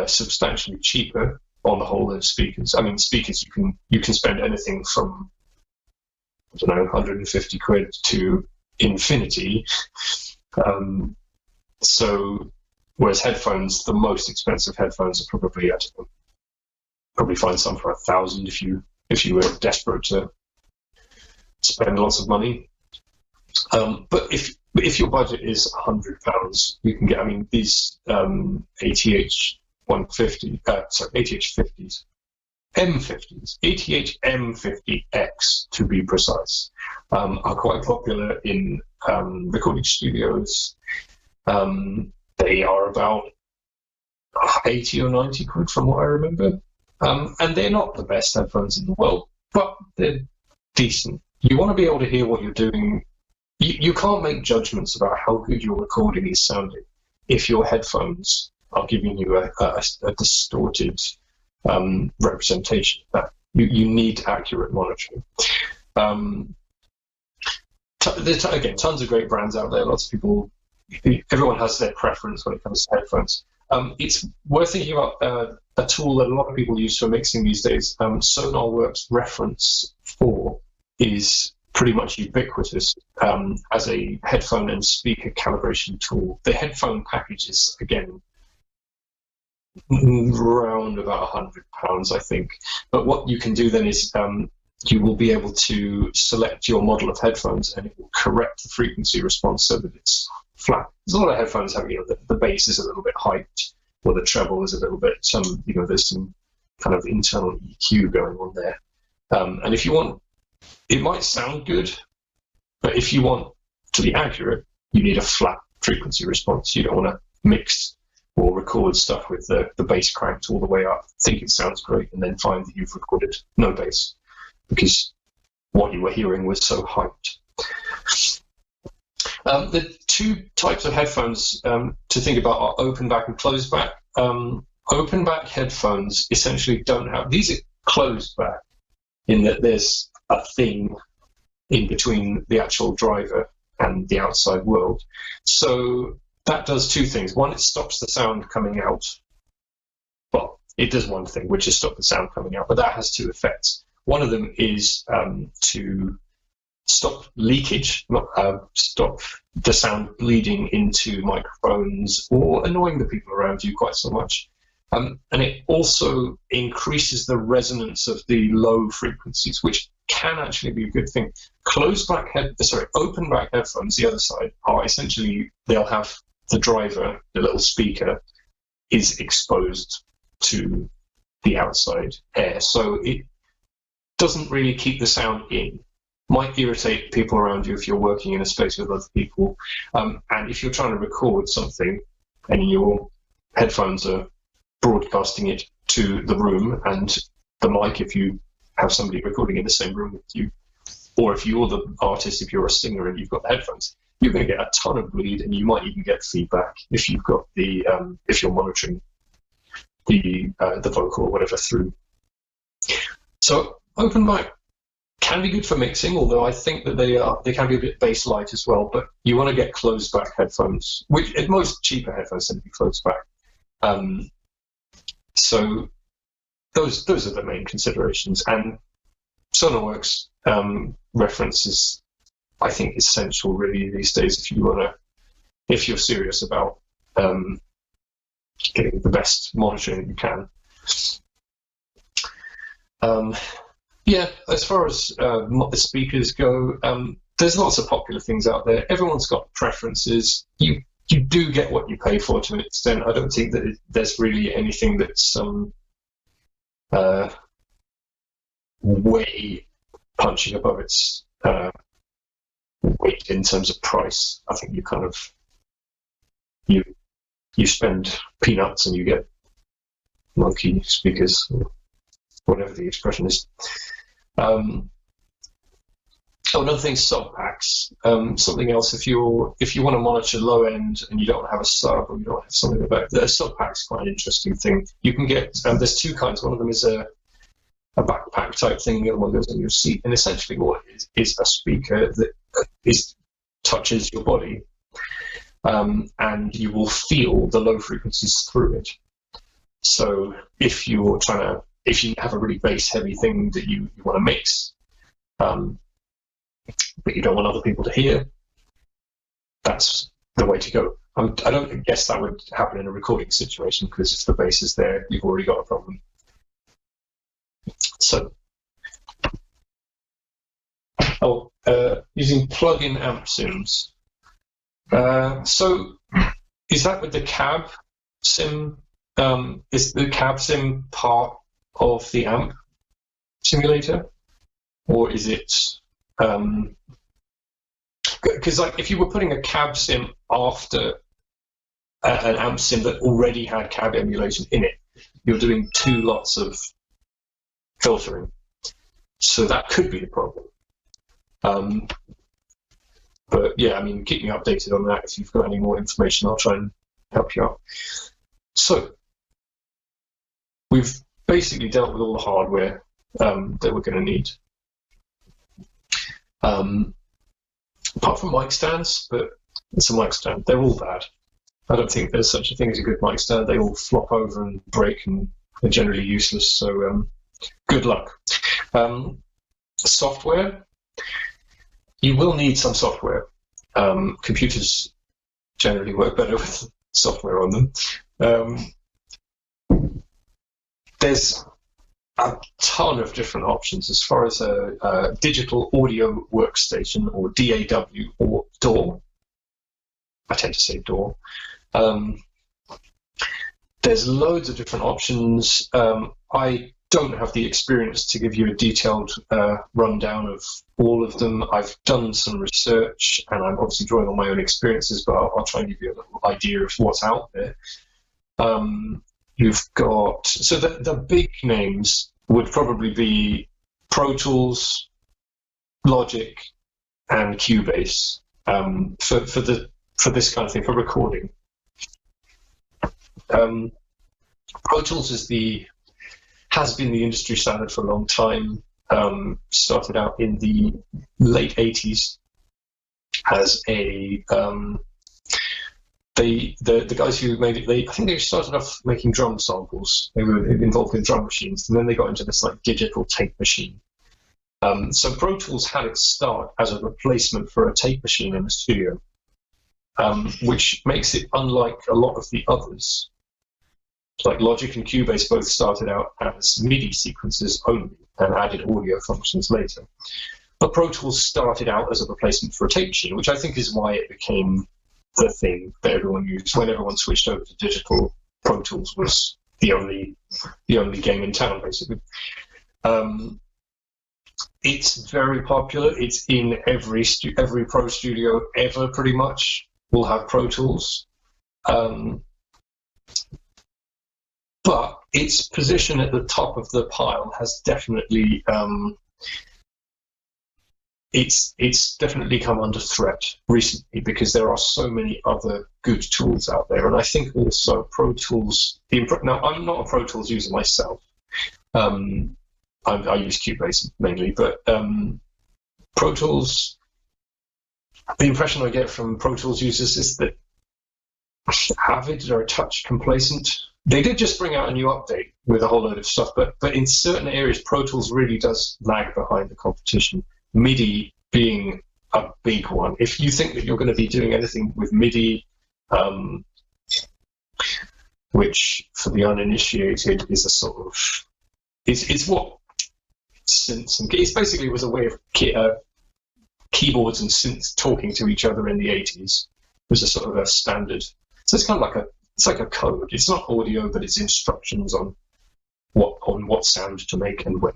substantially cheaper on the whole than speakers. I mean, speakers you can spend anything from, I don't know, 150 quid to infinity. So, whereas headphones, the most expensive headphones are probably probably find some for 1,000 if you were desperate to spend lots of money. But if your budget is £100, you can get. I mean, these ATH 150, ATH 50s, M50s, ATH M50X to be precise, are quite popular in recording studios. They are about 80 or 90 quid from what I remember. And they're not the best headphones in the world, but they're decent. You want to be able to hear what you're doing. You can't make judgments about how good your recording is sounding if your headphones are giving you a distorted representation of that. You need accurate monitoring. Again, tons of great brands out there. Lots of people, everyone has their preference when it comes to headphones. It's worth thinking about a tool that a lot of people use for mixing these days. SonarWorks Reference 4 is pretty much ubiquitous as a headphone and speaker calibration tool. The headphone package is, again, around about £100, I think. But what you can do then is you will be able to select your model of headphones and it will correct the frequency response so that it's flat. There's a lot of headphones have, the bass is a little bit hyped, or the treble is a little bit, there's some kind of internal EQ going on there. And if you want, it might sound good, but if you want to be accurate, you need a flat frequency response. You don't want to mix or record stuff with the bass cranked all the way up, think it sounds great, and then find that you've recorded no bass because what you were hearing was so hyped. The two types of headphones to think about are open back and closed back. Open back headphones essentially don't have, these are closed back in that there's a thing in between the actual driver and the outside world. So that does two things. One, it stops the sound coming out. Well, it does one thing, which is stop the sound coming out, but that has two effects. One of them is to stop leakage, stop the sound bleeding into microphones or annoying the people around you quite so much. And it also increases the resonance of the low frequencies, which can actually be a good thing. Open back headphones, the other side, are essentially, they'll have the driver, the little speaker, is exposed to the outside air. So it doesn't really keep the sound in. Might irritate people around you if you're working in a space with other people. And if you're trying to record something and your headphones are broadcasting it to the room and the mic, if you have somebody recording in the same room with you, or if you're the artist, if you're a singer and you've got the headphones, you're going to get a ton of bleed, and you might even get feedback if you've got the if you're monitoring the vocal or whatever through. So open mic can be good for mixing, although I think that they can be a bit bass light as well. But you want to get closed back headphones, which at most cheaper headphones tend to be closed back. So those are the main considerations, and SonarWorks reference is, I think, essential really these days if you're serious about getting the best monitoring you can. As far as the speakers go, there's lots of popular things out there. Everyone's got preferences. You do get what you pay for to an extent. I don't think that there's really anything that's way punching above its weight in terms of price. I think you kind of you spend peanuts and you get monkey speakers, or whatever the expression is. Another thing is sub packs. Something else, if you want to monitor low end and you don't have a sub, or you don't have something like that, a sub pack is quite an interesting thing. You can get there's two kinds. One of them is a backpack type thing. The other one goes on your seat, and essentially what it is a speaker that touches your body, and you will feel the low frequencies through it. So if you have a really bass heavy thing that you want to mix, but you don't want other people to hear, that's the way to go. I don't guess that would happen in a recording situation, because if the bass is there, you've already got a problem. So, using plug-in amp sims. So, is that with the cab sim? Is the cab sim part of the amp simulator, or is it? Because like if you were putting a cab sim after an amp sim that already had cab emulation in it, you're doing two lots of filtering. So that could be the problem. But yeah, I mean, keep me updated on that. If you've got any more information, I'll try and help you out. So we've basically dealt with all the hardware that we're going to need. Apart from mic stands, but it's a mic stand. They're all bad. I don't think there's such a thing as a good mic stand. They all flop over and break and are generally useless. So good luck. Software. You will need some software. Computers generally work better with software on them. There's a ton of different options as far as a digital audio workstation, or DAW, or DAW. I tend to say DAW. There's loads of different options. I don't have the experience to give you a detailed rundown of all of them. I've done some research, and I'm obviously drawing on my own experiences, but I'll try and give you a little idea of what's out there. You've got, so the big names would probably be Pro Tools, Logic, and Cubase for this kind of thing, for recording. Pro Tools has been the industry standard for a long time. Started out in the late 80s as a the guys who made it, I think they started off making drum samples. They were involved in drum machines, and then they got into this like digital tape machine. So Pro Tools had its start as a replacement for a tape machine in the studio, which makes it unlike a lot of the others. Like Logic and Cubase both started out as MIDI sequences only and added audio functions later. But Pro Tools started out as a replacement for a tape machine, which I think is why it became the thing that everyone used. When everyone switched over to digital, Pro Tools was the only game in town, basically. It's very popular. It's in every pro studio ever, pretty much, will have Pro Tools. But its position at the top of the pile has definitely it's definitely come under threat recently, because there are so many other good tools out there. And I think also Pro Tools, now I'm not a Pro Tools user myself. I use Cubase mainly, but Pro Tools, the impression I get from Pro Tools users is that Avid are a touch complacent. They did just bring out a new update with a whole load of stuff, but in certain areas, Pro Tools really does lag behind the competition. MIDI being a big one. If you think that you're going to be doing anything with MIDI, which for the uninitiated is a sort of, it's what synths and it basically was a way of keyboards and synths talking to each other in the 80s. It was a sort of a standard. So it's kind of like it's like a code. It's not audio, but it's instructions on what sound to make and when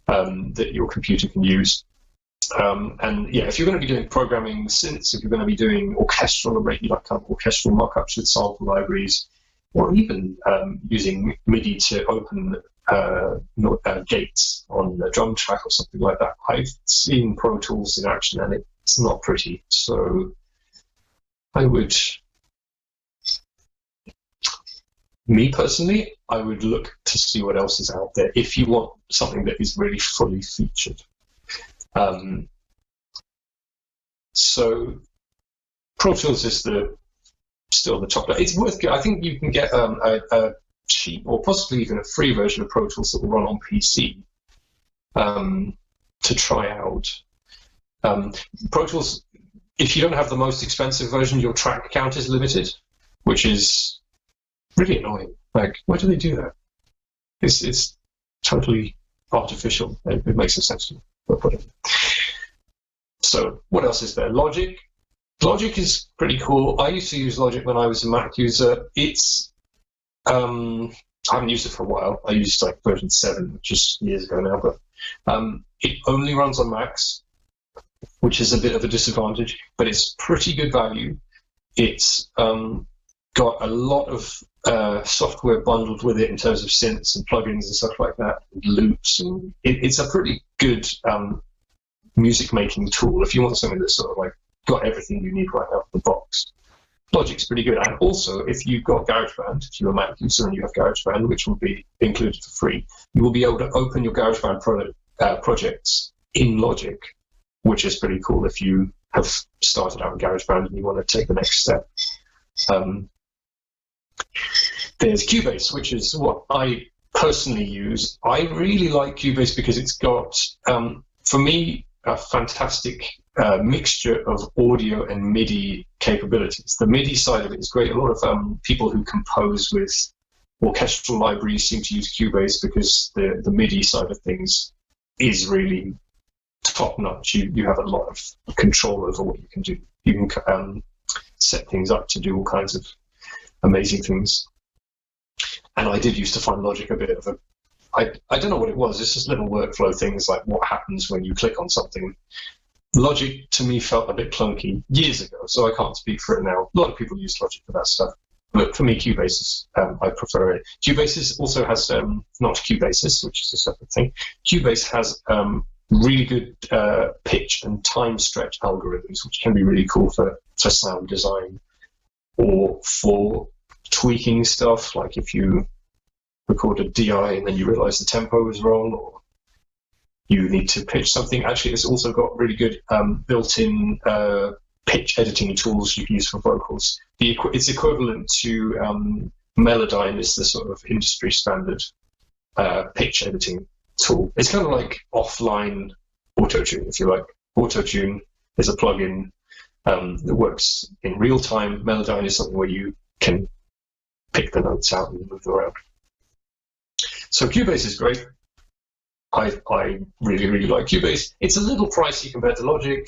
that your computer can use. And yeah, if you're going to be doing programming synths, if you're going to be doing orchestral markups with sample libraries, or even using MIDI to open gates on the drum track or something like that. I've seen Pro Tools in action, and it's not pretty. So I would, me personally, I would look to see what else is out there if you want something that is really fully featured. So Pro Tools is still the top. It's worth. I think you can get a cheap or possibly even a free version of Pro Tools that will run on PC to try out. Pro Tools, if you don't have the most expensive version, your track count is limited, which is really annoying. Like, why do they do that? It's totally artificial. It makes no sense to me, but whatever. So what else is there? Logic. Logic is pretty cool. I used to use Logic when I was a Mac user. It's I haven't used it for a while. I used like version 7, which is years ago now, but it only runs on Macs, which is a bit of a disadvantage, but it's pretty good value. It's got a lot of software bundled with it in terms of synths and plugins and stuff like that, and loops, and it's a pretty good music making tool if you want something that's sort of like got everything you need right out of the box. Logic's pretty good. And also, if you've got GarageBand, if you're a Mac user and you have GarageBand, which will be included for free, you will be able to open your GarageBand projects in Logic, which is pretty cool if you have started out in GarageBand and you want to take the next step. There's Cubase, which is what I personally use. I really like Cubase because it's got, for me, a fantastic mixture of audio and MIDI capabilities. The MIDI side of it is great. A lot of people who compose with orchestral libraries seem to use Cubase because the MIDI side of things is really top-notch. You have a lot of control over what you can do. You can set things up to do all kinds of amazing things. And I did used to find Logic a bit of a I don't know what it was. It's just little workflow things like what happens when you click on something. Logic to me felt a bit clunky years ago, so I can't speak for it now. A lot of people use Logic for that stuff, but for me, Cubase I prefer it. Cubase also has not Cubasis, which is a separate thing. Cubase has really good pitch and time stretch algorithms, which can be really cool for sound design or for tweaking stuff, like if you record a DI and then you realize the tempo is wrong, or you need to pitch something. Actually, it's also got really good built-in pitch editing tools you can use for vocals. It's equivalent to Melodyne is the sort of industry standard pitch editing tool. It's kind of like offline Autotune, if you like. Autotune is a plugin that works in real time. Melodyne is something where you can pick the notes out and move them around. So Cubase is great. I really, really like Cubase. It's a little pricey compared to Logic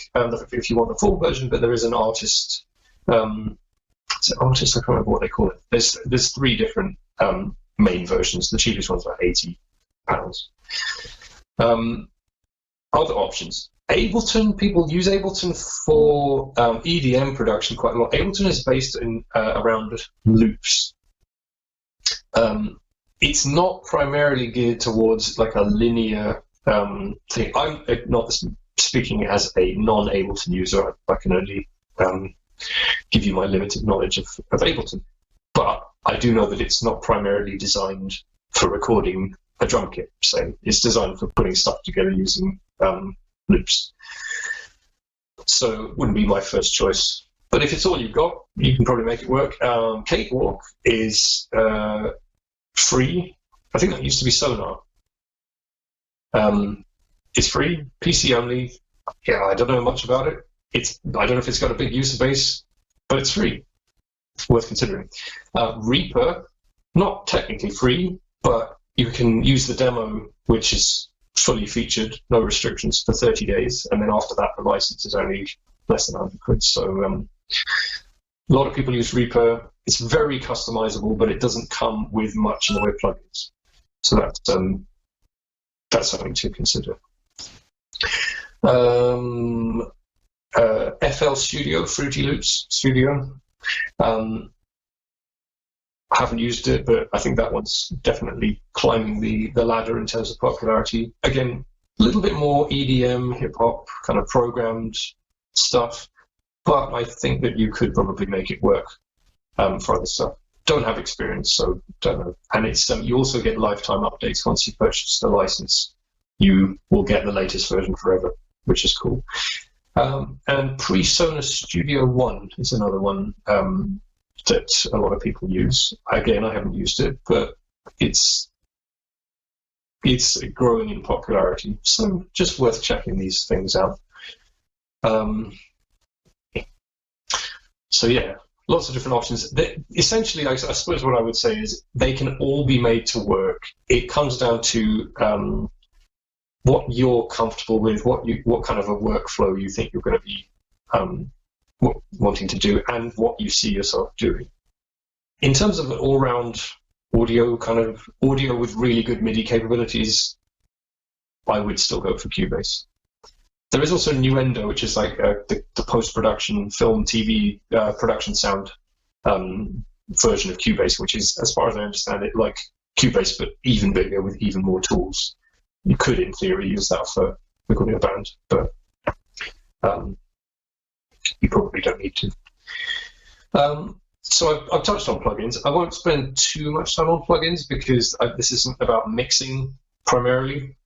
if you want the full version, but there is an artist. It's an artist, I can't remember what they call it. There's 3 different main versions. The cheapest one's about £80. Other options. Ableton, people use Ableton for EDM production quite a lot. Ableton is based in around loops. It's not primarily geared towards like a linear thing. I'm not speaking as a non-Ableton user. I can only give you my limited knowledge of Ableton. But I do know that it's not primarily designed for recording a drum kit, say. It's designed for putting stuff together using loops. So it wouldn't be my first choice. But if it's all you've got, you can probably make it work. Cakewalk is free. I think that used to be Sonar. It's free, PC only. Yeah, I don't know much about it. I don't know if it's got a big user base, but it's free. It's worth considering. Reaper, not technically free, but you can use the demo, which is fully featured, no restrictions, for 30 days, and then after that, the license is only less than 100 quid. So a lot of people use Reaper. It's very customizable, but it doesn't come with much in the way of plugins. So that's something to consider. FL Studio, Fruity Loops Studio. I haven't used it, but I think that one's definitely climbing the ladder in terms of popularity. Again, a little bit more EDM, hip hop, kind of programmed stuff, but I think that you could probably make it work for other stuff. Don't have experience, so don't know. And it's you also get lifetime updates once you purchase the license. You will get the latest version forever, which is cool. And PreSonus Studio One is another one that a lot of people use. Again, I haven't used it, but it's growing in popularity, so just worth checking these things out. So yeah, lots of different options. Essentially, I suppose what I would say is they can all be made to work. It comes down to what you're comfortable with, what kind of a workflow you think you're going to be wanting to do, and what you see yourself doing. In terms of an all-round audio, kind of audio with really good MIDI capabilities, I would still go for Cubase. There is also Nuendo, which is like the post-production film, TV production sound version of Cubase, which is, as far as I understand it, like Cubase, but even bigger with even more tools. You could, in theory, use that for recording a band, but you probably don't need to. So I've touched on plugins. I won't spend too much time on plugins because this isn't about mixing primarily.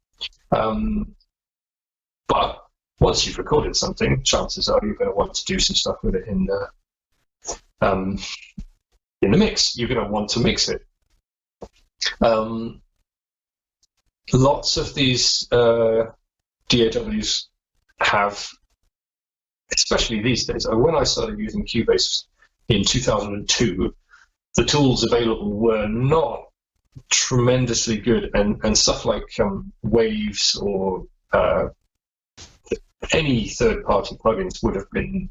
But once you've recorded something, chances are you're going to want to do some stuff with it in the mix. You're going to want to mix it. Lots of these DAWs have, especially these days, when I started using Cubase in 2002, the tools available were not tremendously good, and stuff like Waves or any third-party plugins would have been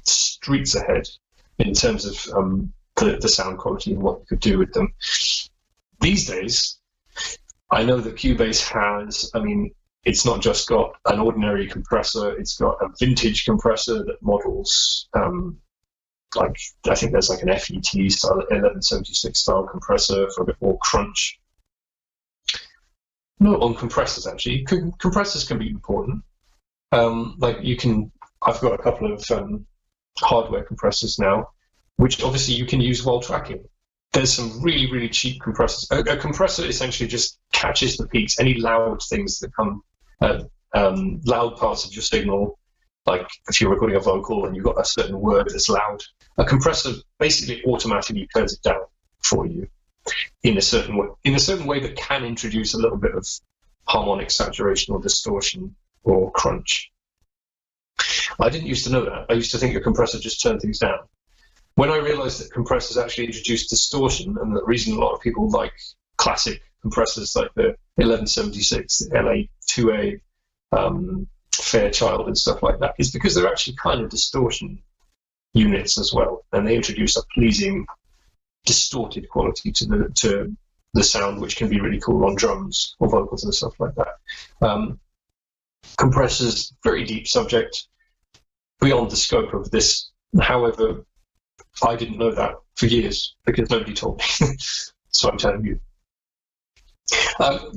streets ahead in terms of the sound quality and what you could do with them. These days, I know that Cubase has, it's not just got an ordinary compressor, it's got a vintage compressor that models, I think there's like an FET style, 1176 style compressor for a bit more crunch. No, on compressors actually. Compressors can be important. I've got a couple of hardware compressors now, which obviously you can use while tracking. There's some really, really cheap compressors. A compressor essentially just catches the peaks, any loud things that come, loud parts of your signal, like if you're recording a vocal and you've got a certain word that's loud, a compressor basically automatically turns it down for you in a certain way that can introduce a little bit of harmonic saturation or distortion or crunch. I didn't used to know that. I used to think a compressor just turned things down. When I realized that compressors actually introduce distortion, and the reason a lot of people like classic compressors like the 1176, the LA2A, Fairchild and stuff like that, is because they're actually kind of distortion units as well, and they introduce a pleasing distorted quality to the sound, which can be really cool on drums or vocals and stuff like that. Compressors, very deep subject, beyond the scope of this. However, I didn't know that for years because nobody told me. So I'm telling you.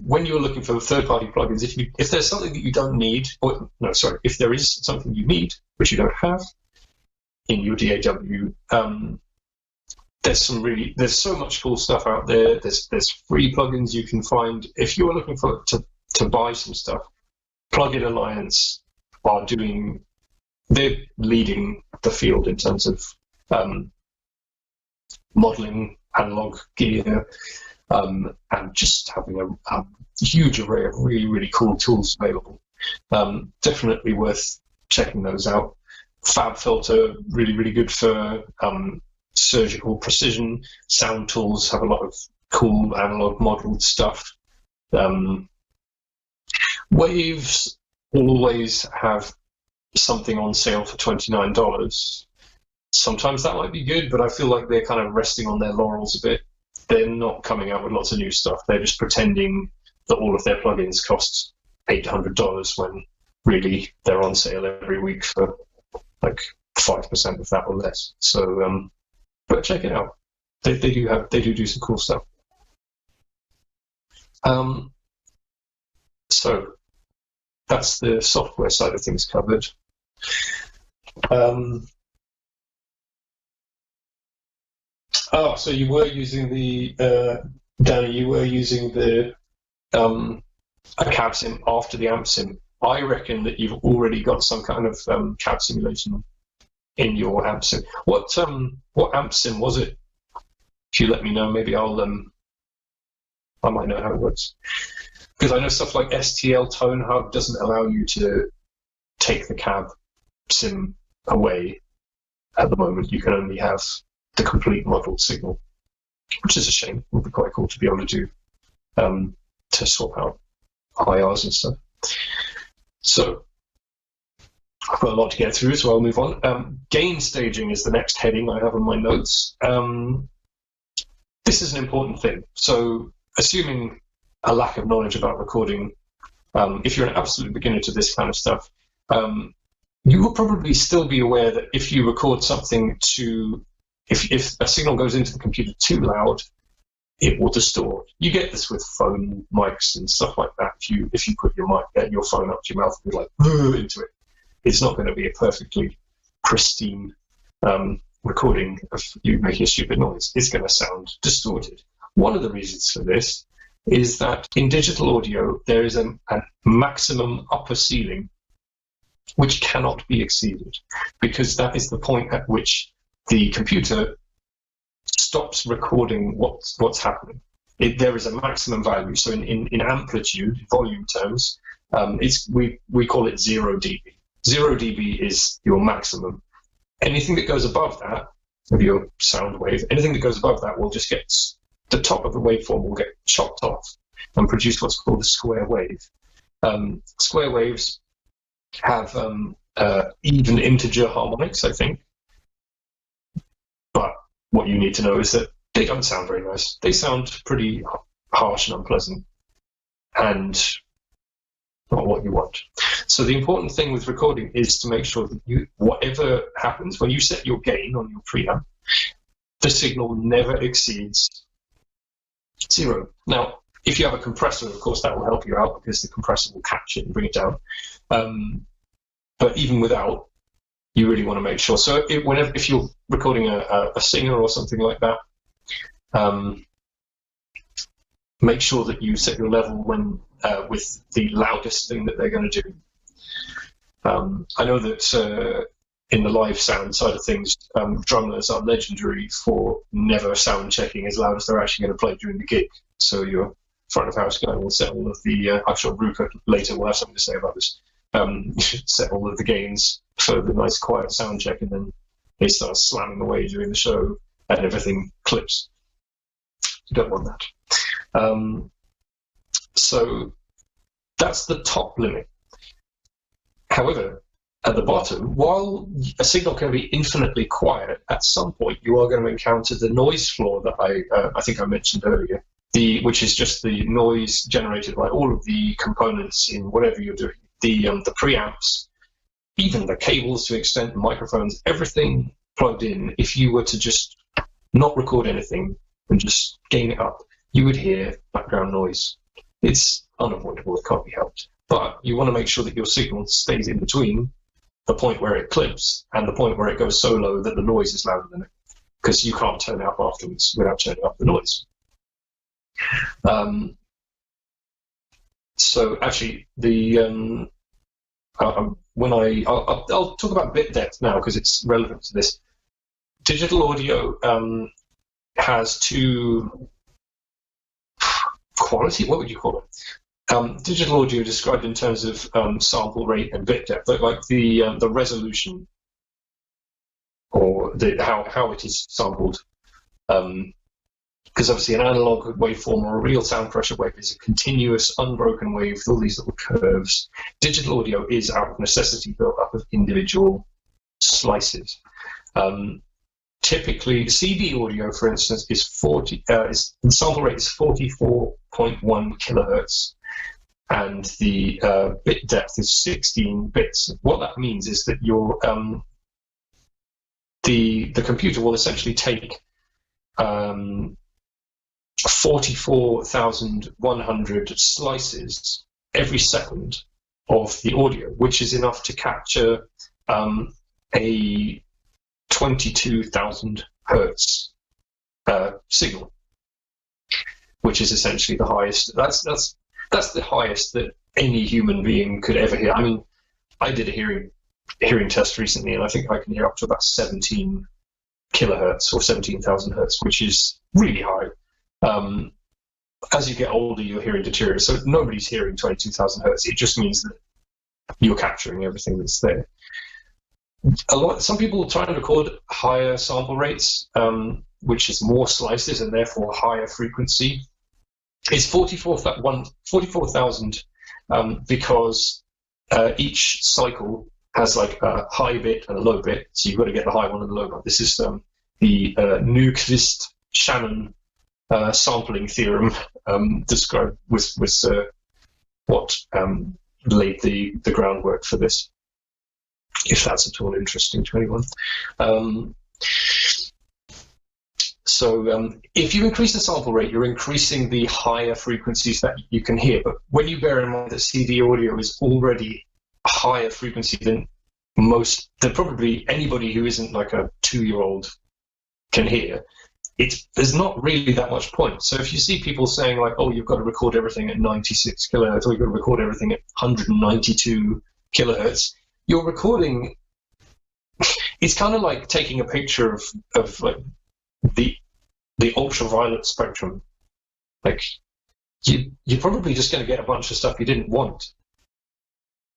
When you're looking for third-party plugins, if there's something that you don't need, if there is something you need which you don't have in your DAW, there's so much cool stuff out there. There's free plugins you can find. If you're looking to buy some stuff, Plugin Alliance they're leading the field in terms of modeling analog gear, and just having a huge array of really, really cool tools available. Definitely worth checking those out. FabFilter, really, really good for surgical precision. Sound Tools have a lot of cool analog modeled stuff. Waves always have something on sale for $29. Sometimes that might be good, but I feel like they're kind of resting on their laurels a bit. They're not coming out with lots of new stuff. They're just pretending that all of their plugins cost $800 when really they're on sale every week for like 5% of that or less. So, but check it out. they do some cool stuff. So that's the software side of things covered. So you were using the Danny. You were using the a cab sim after the amp sim. I reckon that you've already got some kind of cab simulation in your amp sim. What amp sim was it? If you let me know, maybe I might know how it works. Because I know stuff like STL Tone Hub doesn't allow you to take the cab sim away at the moment. You can only have the complete model signal, which is a shame. It would be quite cool to be able to do to swap out IRs and stuff. So I've got a lot to get through, so I'll move on. Gain staging is the next heading I have on my notes. This is an important thing. So assuming a lack of knowledge about recording, if you're an absolute beginner to this kind of stuff, you will probably still be aware that if you record something if a signal goes into the computer too loud, it will distort. You get this with phone mics and stuff like that. If you put your phone up to your mouth and go like into it, it's not going to be a perfectly pristine recording of you making a stupid noise. It's going to sound distorted. One of the reasons for this is that in digital audio there is a maximum upper ceiling which cannot be exceeded, because that is the point at which the computer stops recording what's happening. There is a maximum value. So in amplitude, volume terms, we call it 0 dB. 0 dB is your maximum. Anything that goes above that, of your sound wave, anything that goes above that will just get, the top of the waveform will get chopped off and produce what's called a square wave. Square waves have even integer harmonics, I think. But what you need to know is that they don't sound very nice. They sound pretty harsh and unpleasant, and not what you want. So the important thing with recording is to make sure that whatever happens, when you set your gain on your preamp, the signal never exceeds 0. Now, if you have a compressor, of course, that will help you out, because the compressor will catch it and bring it down. But even without, you really want to make sure. So if you're recording a singer or something like that, make sure that you set your level with the loudest thing that they're going to do. I know that in the live sound side of things, drummers are legendary for never sound checking as loud as they're actually going to play during the gig. So your front of house guy will set all of the, I'm sure Rupert later will have something to say about this, set all of the gains for the nice quiet sound check, and then they start slamming away during the show and everything clips. You don't want that. So that's the top limit. However, at the bottom, while a signal can be infinitely quiet, at some point you are going to encounter the noise floor that I think I mentioned earlier, which is just the noise generated by all of the components in whatever you're doing. The preamps, even the cables to extend the microphones, everything plugged in. If you were to just not record anything and just gain it up, you would hear background noise. It's unavoidable, it can't be helped. But you want to make sure that your signal stays in between the point where it clips and the point where it goes so low that the noise is louder than it, because you can't turn it up afterwards without turning up the noise. So actually, I'll talk about bit depth now because it's relevant to this. Digital audio has two quality. What would you call it? Digital audio described in terms of sample rate and bit depth, like the resolution or how it is sampled. Because obviously an analog waveform or a real sound pressure wave is a continuous, unbroken wave with all these little curves. Digital audio is out of necessity built up of individual slices. Typically, CD audio, for instance, is the sample rate is 44.1 kilohertz, and the bit depth is 16 bits. What that means is that your the computer will essentially take 44,100 slices every second of the audio, which is enough to capture a 22,000 hertz signal, which is essentially the highest. That's the highest that any human being could ever hear. I mean, I did a hearing test recently, and I think I can hear up to about 17 kilohertz or 17,000 hertz, which is really high. As you get older, your hearing deteriorates. So nobody's hearing 22,000 hertz. It just means that you're capturing everything that's there. Some people try and record higher sample rates, which is more slices and therefore higher frequency. It's 44,000 because each cycle has like a high bit and a low bit, so you've got to get the high one and the low one. This is the Nyquist-Shannon sampling theorem described was what laid the groundwork for this, if that's at all interesting to anyone. So if you increase the sample rate, you're increasing the higher frequencies that you can hear. But when you bear in mind that CD audio is already a higher frequency than probably anybody who isn't like a 2-year-old can hear, there's not really that much point. So if you see people saying like, oh, you've got to record everything at 96 kilohertz, or you've got to record everything at 192 kilohertz, you're recording. It's kind of like taking a picture of like the ultraviolet spectrum. Like you're probably just going to get a bunch of stuff you didn't want.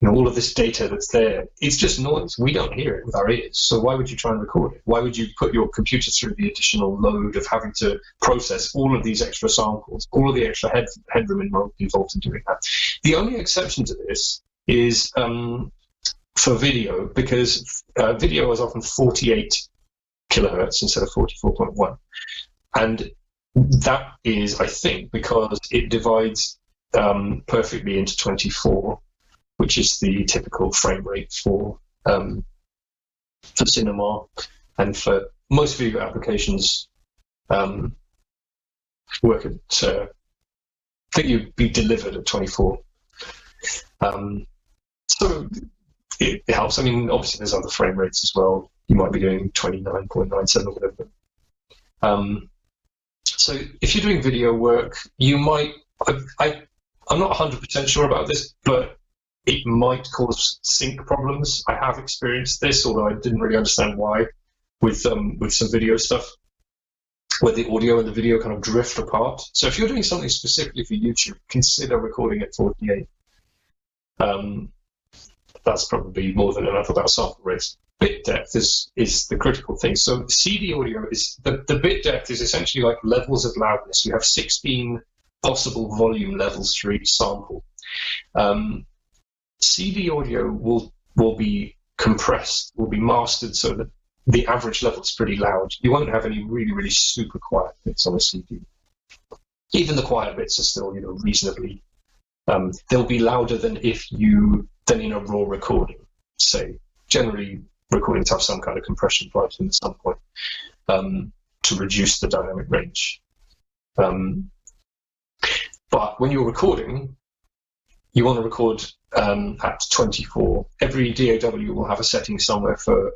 All of this data that's there, it's just noise. We don't hear it with our ears. So why would you try and record it? Why would you put your computer through the additional load of having to process all of these extra samples, all of the extra headroom involved in doing that? The only exception to this is for video, because video is often 48 kilohertz instead of 44.1. And that is, I think, because it divides perfectly into 24, which is the typical frame rate for cinema, and for most video applications work at, I think you'd be delivered at 24. So it helps. I mean, obviously there's other frame rates as well. You might be doing 29.97 or whatever. So if you're doing video work, you might, I'm not 100% sure about this, but it might cause sync problems. I have experienced this, although I didn't really understand why, with some video stuff, where the audio and the video kind of drift apart. So if you're doing something specifically for YouTube, consider recording at 48. That's probably more than enough about sample rates. Bit depth is the critical thing. So CD audio is, the bit depth is essentially like levels of loudness. You have 16 possible volume levels for each sample. CD audio will be compressed, will be mastered so that the average level is pretty loud. You won't have any really, really super quiet bits on a CD. Even the quiet bits are still, reasonably. They'll be louder than than in a raw recording. Say, generally, recordings have some kind of compression applied to them at some point to reduce the dynamic range. But when you're recording, you want to record at 24. Every DAW will have a setting somewhere for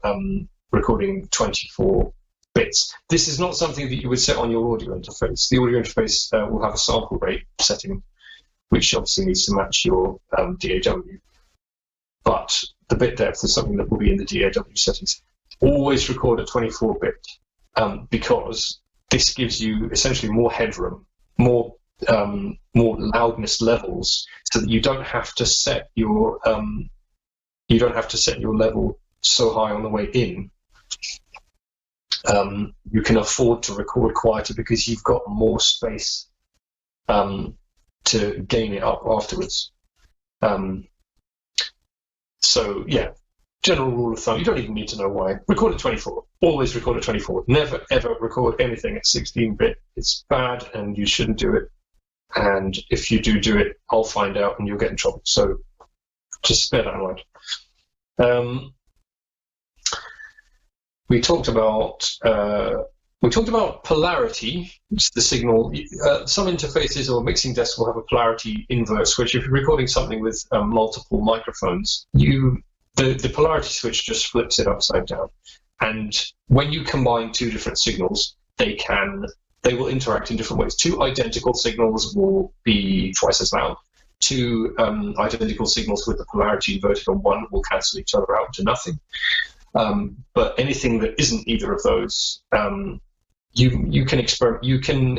recording 24 bits. This is not something that you would set on your audio interface. The audio interface will have a sample rate setting, which obviously needs to match your DAW. But the bit depth is something that will be in the DAW settings. Always record at 24-bit because this gives you essentially more headroom, more loudness levels, so that you don't have to set your level so high on the way in. You can afford to record quieter because you've got more space to gain it up afterwards. So yeah, general rule of thumb, you don't even need to know why. Record at 24. Always record at 24. Never ever record anything at 16-bit. It's bad and you shouldn't do it. And if you do it, I'll find out and you'll get in trouble. So just bear that in mind. We talked about We talked about polarity, which is the signal. Some interfaces or mixing desks will have a polarity invert switch. If you're recording something with multiple microphones, the polarity switch just flips it upside down. And when you combine two different signals, they will interact in different ways. Two identical signals will be twice as loud. Two identical signals with the polarity inverted on one will cancel each other out to nothing. But anything that isn't either of those, you can experiment.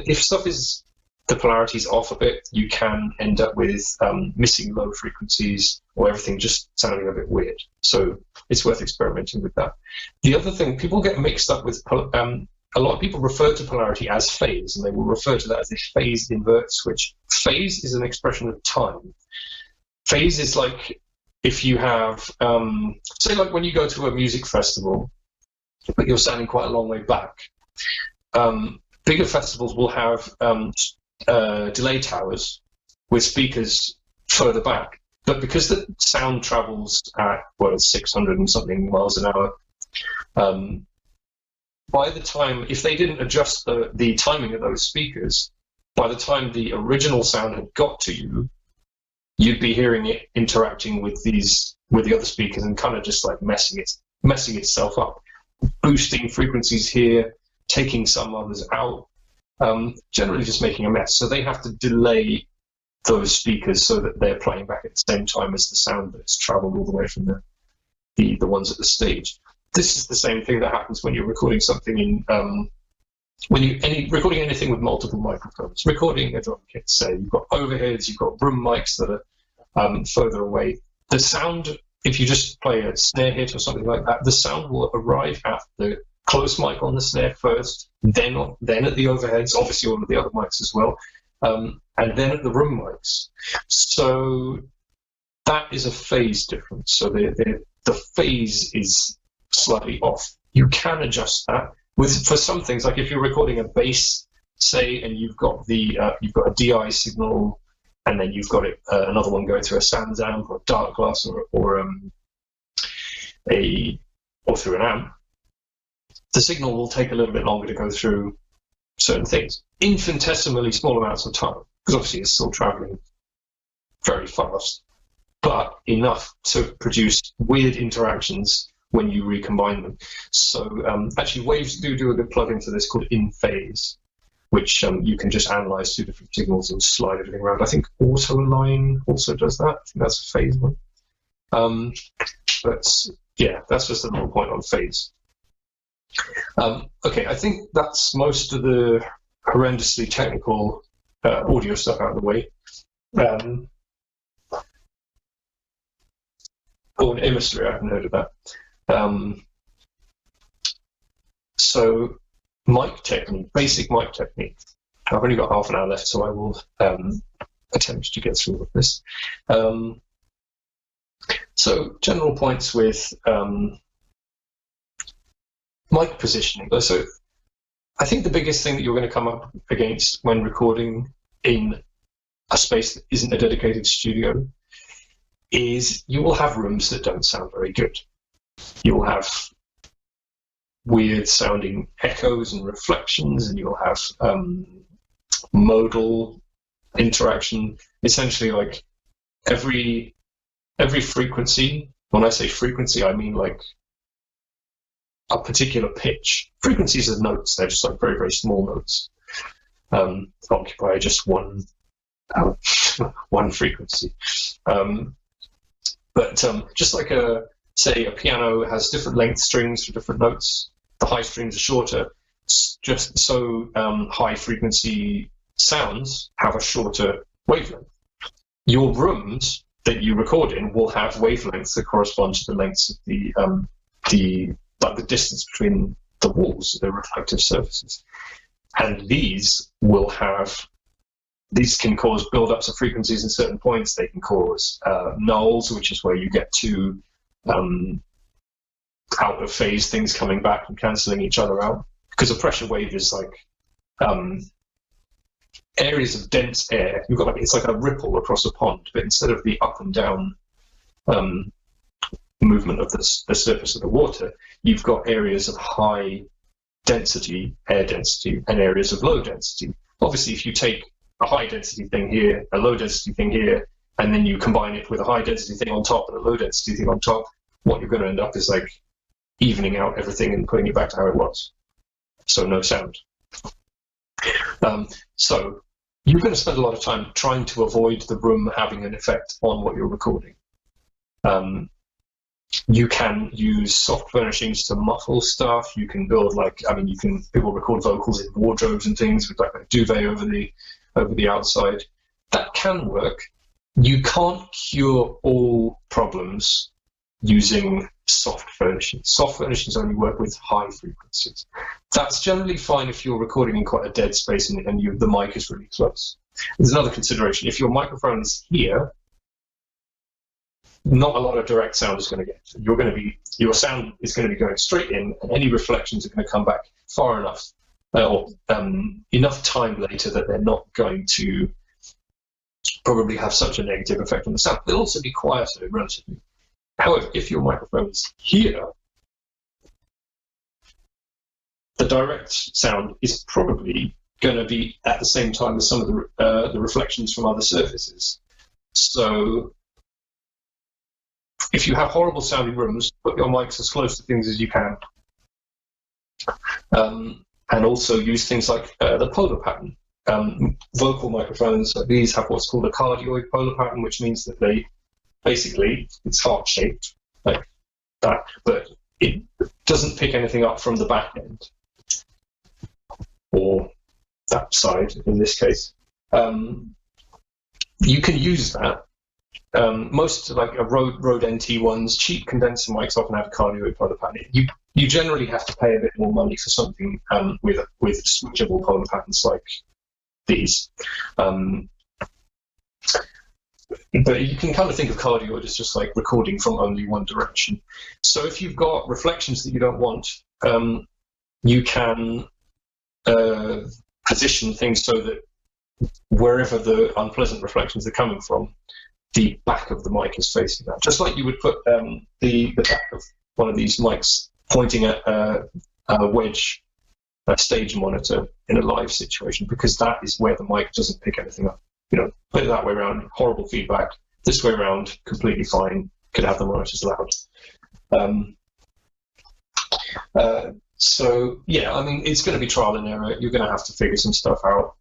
If stuff is the polarity's off a bit, you can end up with missing low frequencies or everything just sounding a bit weird. So it's worth experimenting with that. The other thing, people get mixed up with a lot of people refer to polarity as phase, and they will refer to that as a phase invert switch. Phase is an expression of time. Phase is like if you have, say, like when you go to a music festival, but you're standing quite a long way back. Bigger festivals will have delay towers with speakers further back, but because the sound travels at 600 and something miles an hour, by the time, if they didn't adjust the timing of those speakers, by the time the original sound had got to you, you'd be hearing it interacting with the other speakers and kind of just like messing itself up, boosting frequencies here, taking some others out, generally just making a mess. So they have to delay those speakers so that they're playing back at the same time as the sound that's traveled all the way from the ones at the stage. This is the same thing that happens when you're recording something in recording anything with multiple microphones. Recording a drum kit, say you've got overheads, you've got room mics that are further away. The sound, if you just play a snare hit or something like that, the sound will arrive at the close mic on the snare first, then at the overheads, obviously all of the other mics as well, and then at the room mics. So that is a phase difference. So the phase is slightly off. You can adjust that for some things, like if you're recording a bass, say, and you've got a DI signal, and then you've got another one going through a Sans amp or a dark glass or through an amp. The signal will take a little bit longer to go through certain things, infinitesimally small amounts of time, because obviously it's still traveling very fast, but enough to produce weird interactions when you recombine them. So actually, Waves do a good plugin for this called In Phase, which you can just analyze two different signals and slide everything around. I think AutoLine also does that. I think that's a phase one. But yeah, that's just a little point on phase. Okay, I think that's most of the horrendously technical audio stuff out of the way. An emissary, I haven't heard of that. So mic technique, basic mic technique. I've only got half an hour left, so I will attempt to get through with this. So general points with mic positioning. So I think the biggest thing that you're going to come up against when recording in a space that isn't a dedicated studio is you will have rooms that don't sound very good. You'll have weird sounding echoes and reflections, and you'll have modal interaction. Essentially, like every frequency, when I say frequency, I mean like a particular pitch. Frequencies are notes, they're just like very, very small notes. Occupy just one frequency. But just like say a piano has different length strings for different notes, the high strings are shorter, just so high frequency sounds have a shorter wavelength. Your rooms that you record in will have wavelengths that correspond to the lengths of the distance between the walls, the reflective surfaces. And these can cause build-ups of frequencies in certain points. They can cause nulls, which is where you get two out of phase things coming back and cancelling each other out. Because a pressure wave is like areas of dense air. You've got it's like a ripple across a pond, but instead of the up and down movement of the surface of the water, you've got areas of high density, air density, and areas of low density. Obviously, if you take a high density thing here, a low density thing here, and then you combine it with a high density thing on top and a low density thing on top, what you're going to end up is like evening out everything and putting it back to how it was. So no sound. So you're going to spend a lot of time trying to avoid the room having an effect on what you're recording. You can use soft furnishings to muffle stuff. You can build people record vocals in wardrobes and things with like a duvet over the outside. That can work. You can't cure all problems using soft furnishings. Soft furnishings only work with high frequencies. That's generally fine if you're recording in quite a dead space and the mic is really close. There's another consideration. If your microphone is here, not a lot of direct sound is going to get. Your sound is going to be going straight in, and any reflections are going to come back far enough, or enough time later that they're not going to probably have such a negative effect on the sound. They'll also be quieter relatively. However, if your microphone is here, the direct sound is probably going to be at the same time as some of the reflections from other surfaces. So if you have horrible sounding rooms, put your mics as close to things as you can. And also use things like the polar pattern. Vocal microphones like these have what's called a cardioid polar pattern, which means that it's heart-shaped like that, but it doesn't pick anything up from the back end, or that side in this case. You can use that. Most like Rode NT ones, cheap condenser mics often have a cardioid polar pattern. You generally have to pay a bit more money for something with switchable polar patterns like these. But you can kind of think of cardioid as just like recording from only one direction. So if you've got reflections that you don't want, you can position things so that wherever the unpleasant reflections are coming from, the back of the mic is facing that. Just like you would put the back of one of these mics pointing at a wedge, a stage monitor in a live situation, because that is where the mic doesn't pick anything up. Put it that way around, horrible feedback. This way around, completely fine. Could have the monitors loud. So yeah, I mean, it's going to be trial and error. You're going to have to figure some stuff out.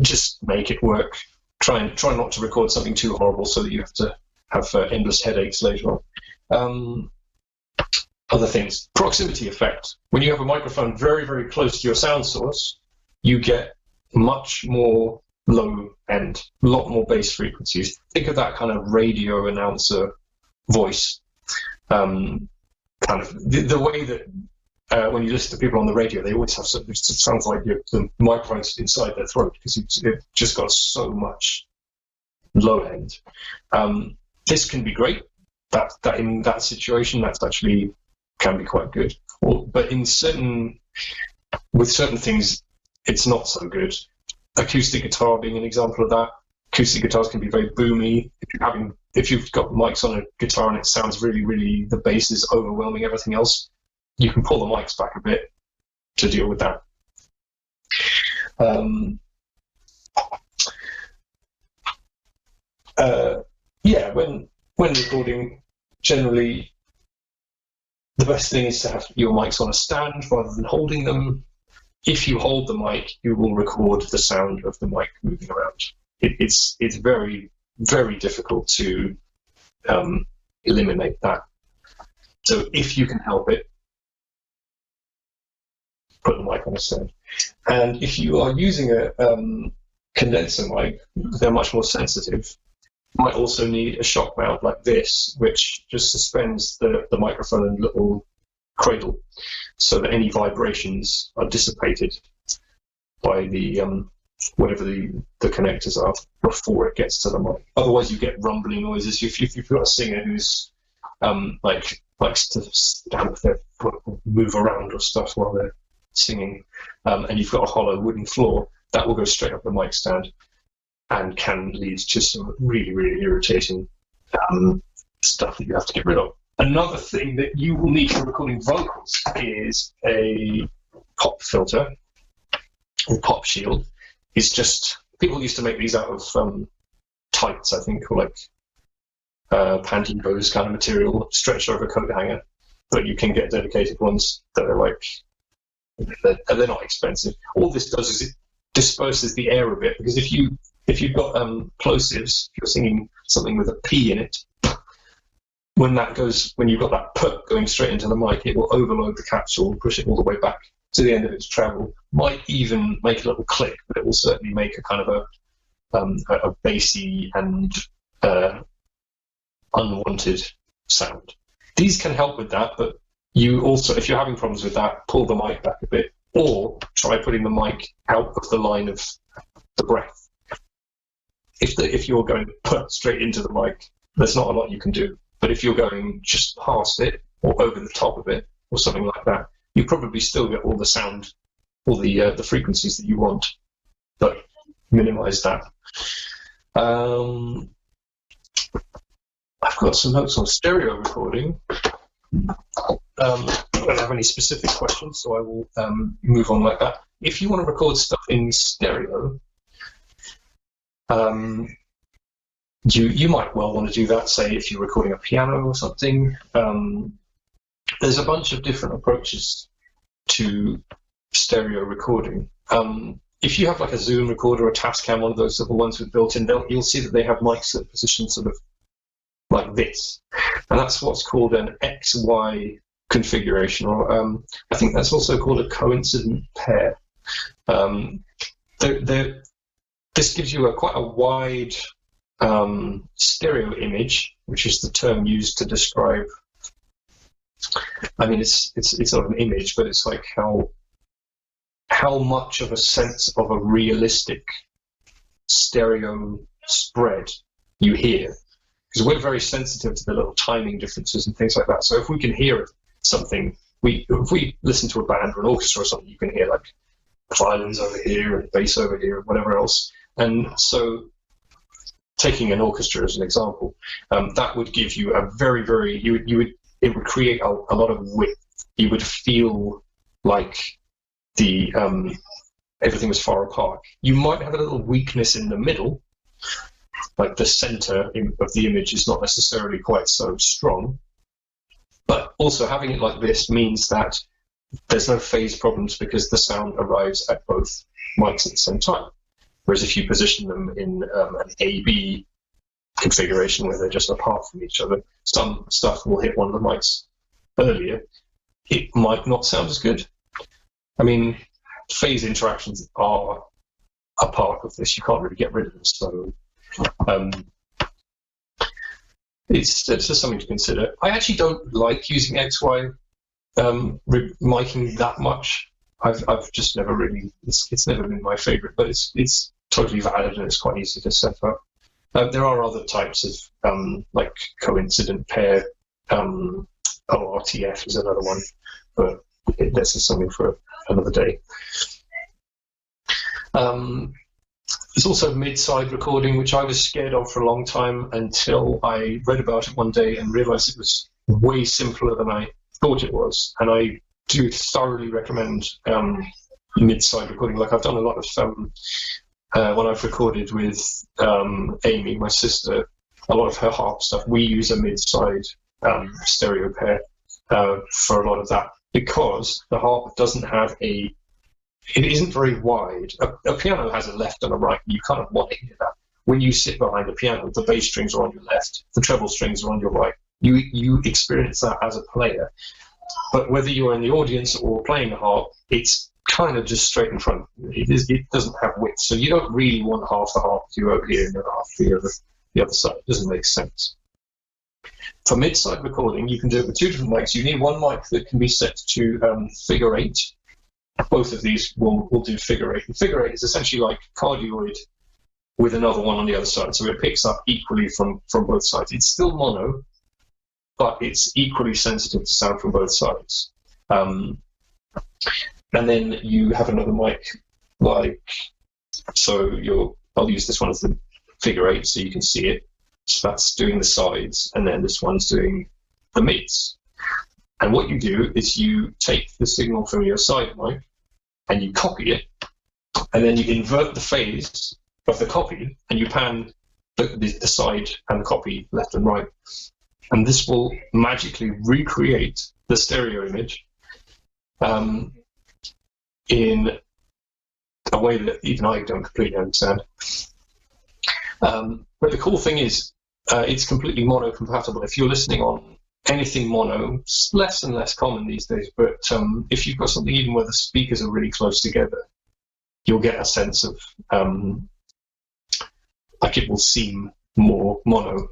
Just make it work. Try not to record something too horrible so that you have to have endless headaches later on. Other things, proximity effect. When you have a microphone very, very close to your sound source, you get much more low end, a lot more bass frequencies. Think of that kind of radio announcer voice. Kind of the way that when you listen to people on the radio, they always have something that sounds like the microphone's inside their throat, because it just got so much low end. This can be great. That in that situation, that's actually can be quite good. But with certain things, it's not so good. Acoustic guitar being an example of that. Acoustic guitars can be very boomy. If you've got mics on a guitar and it sounds really, really, the bass is overwhelming everything else, you can pull the mics back a bit to deal with that. When recording, generally the best thing is to have your mics on a stand rather than holding them. If you hold the mic, you will record the sound of the mic moving around. It's very, very difficult to eliminate that. So if you can help it, put the mic on a stand. And if you are using a condenser mic, they're much more sensitive. You might also need a shock mount like this, which just suspends the microphone in a little cradle, so that any vibrations are dissipated by the whatever the connectors are before it gets to the mic. Otherwise, you get rumbling noises. If you've got a singer who's likes to stamp their foot or move around or stuff while they're singing, and you've got a hollow wooden floor, that will go straight up the mic stand and can lead to some really, really irritating stuff that you have to get rid of. Another thing that you will need for recording vocals is a pop filter or pop shield. It's just, people used to make these out of tights, I think, or like pantyhose kind of material stretched over a coat hanger. But you can get dedicated ones that are like, they're not expensive. All this does is it disperses the air a bit, because if you've got plosives, if you're singing something with a P in it, when you've got that put going straight into the mic, it will overload the capsule and push it all the way back to the end of its travel. Might even make a little click, but it will certainly make a kind of a bassy and unwanted sound. These can help with that, but you also, if you're having problems with that, pull the mic back a bit, or try putting the mic out of the line of the breath. If you're going to put straight into the mic, there's not a lot you can do. But if you're going just past it or over the top of it or something like that, you probably still get all the sound, all the frequencies that you want, but minimize that. I've got some notes on stereo recording. I don't have any specific questions, so I will move on like that. If you want to record stuff in stereo, you might well want to do that, say, if you're recording a piano or something. There's a bunch of different approaches to stereo recording. If you have like a Zoom recorder or a Tascam, one of those little ones with built-in, you'll see that they have mics that are positioned sort of like this. And that's what's called an XY configuration, or I think that's also called a coincident pair. This gives you quite a wide stereo image, which is the term used to describe. I mean, it's not an image, but it's like how much of a sense of a realistic stereo spread you hear, because we're very sensitive to the little timing differences and things like that. So if we can hear something, if we listen to a band or an orchestra or something, you can hear like violins over here and bass over here and whatever else. And so, taking an orchestra as an example, that would give you a very, very, it would create a lot of width. You would feel like everything was far apart. You might have a little weakness in the middle, like the center of the image is not necessarily quite so strong. But also having it like this means that there's no phase problems, because the sound arrives at both mics at the same time. Whereas if you position them in an A-B configuration where they're just apart from each other, some stuff will hit one of the mics earlier. It might not sound as good. I mean, phase interactions are a part of this. You can't really get rid of them. So it's just something to consider. I actually don't like using XY miking that much. I've just never really, it's never been my favorite, but it's totally valid and it's quite easy to set up. There are other types of like coincident pair. ORTF is another one, but this is something for another day. There's also mid-side recording, which I was scared of for a long time until I read about it one day and realized it was way simpler than I thought it was. And I do thoroughly recommend mid-side recording. Like, I've done a lot of when I've recorded with Amy, my sister, a lot of her harp stuff, we use a mid-side stereo pair for a lot of that, because the harp doesn't have it isn't very wide. A piano has a left and a right, and you kind of want to hear that. When you sit behind a piano, the bass strings are on your left, the treble strings are on your right. You experience that as a player. But whether you're in the audience or playing the harp, it's kind of just straight in front. It doesn't have width, so you don't really want half the harp to over here and the other half the other side. It doesn't make sense. For mid-side recording, you can do it with two different mics. You need one mic that can be set to figure 8. Both of these will do figure 8. And figure 8 is essentially like cardioid with another one on the other side, so it picks up equally from both sides. It's still mono, but it's equally sensitive to sound from both sides. And then you have another mic, like, so I'll use this one as the figure 8 so you can see it. So that's doing the sides, and then this one's doing the mids. And what you do is you take the signal from your side mic and you copy it, and then you invert the phase of the copy, and you pan the side and the copy left and right. And this will magically recreate the stereo image in a way that even I don't completely understand. But the cool thing is, it's completely mono compatible. If you're listening on anything mono, it's less and less common these days, but if you've got something even where the speakers are really close together, you'll get a sense of like it will seem more mono.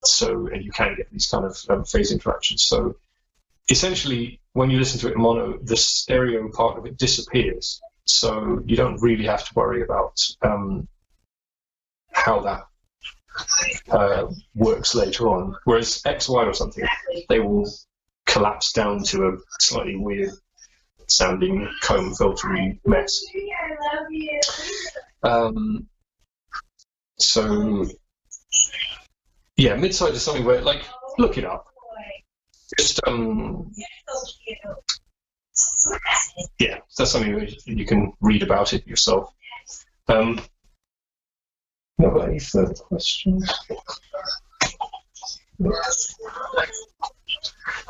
So, and you can get these kind of phase interactions. So essentially, when you listen to it in mono, the stereo part of it disappears. So you don't really have to worry about how that works later on. Whereas XY or something, they will collapse down to a slightly weird sounding comb filtery mess. So yeah, mid-side is something where, like, look it up. Just yeah, that's something that you can read about it yourself. Any further questions?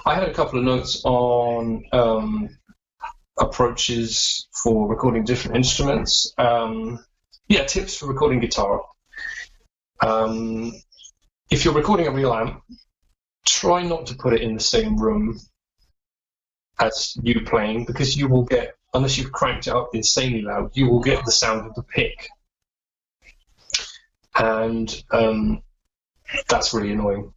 I had a couple of notes on approaches for recording different instruments. Yeah, tips for recording guitar. If you're recording a real amp, try not to put it in the same room as you playing, because you will get, unless you've cranked it up insanely loud, you will get the sound of the pick. And that's really annoying.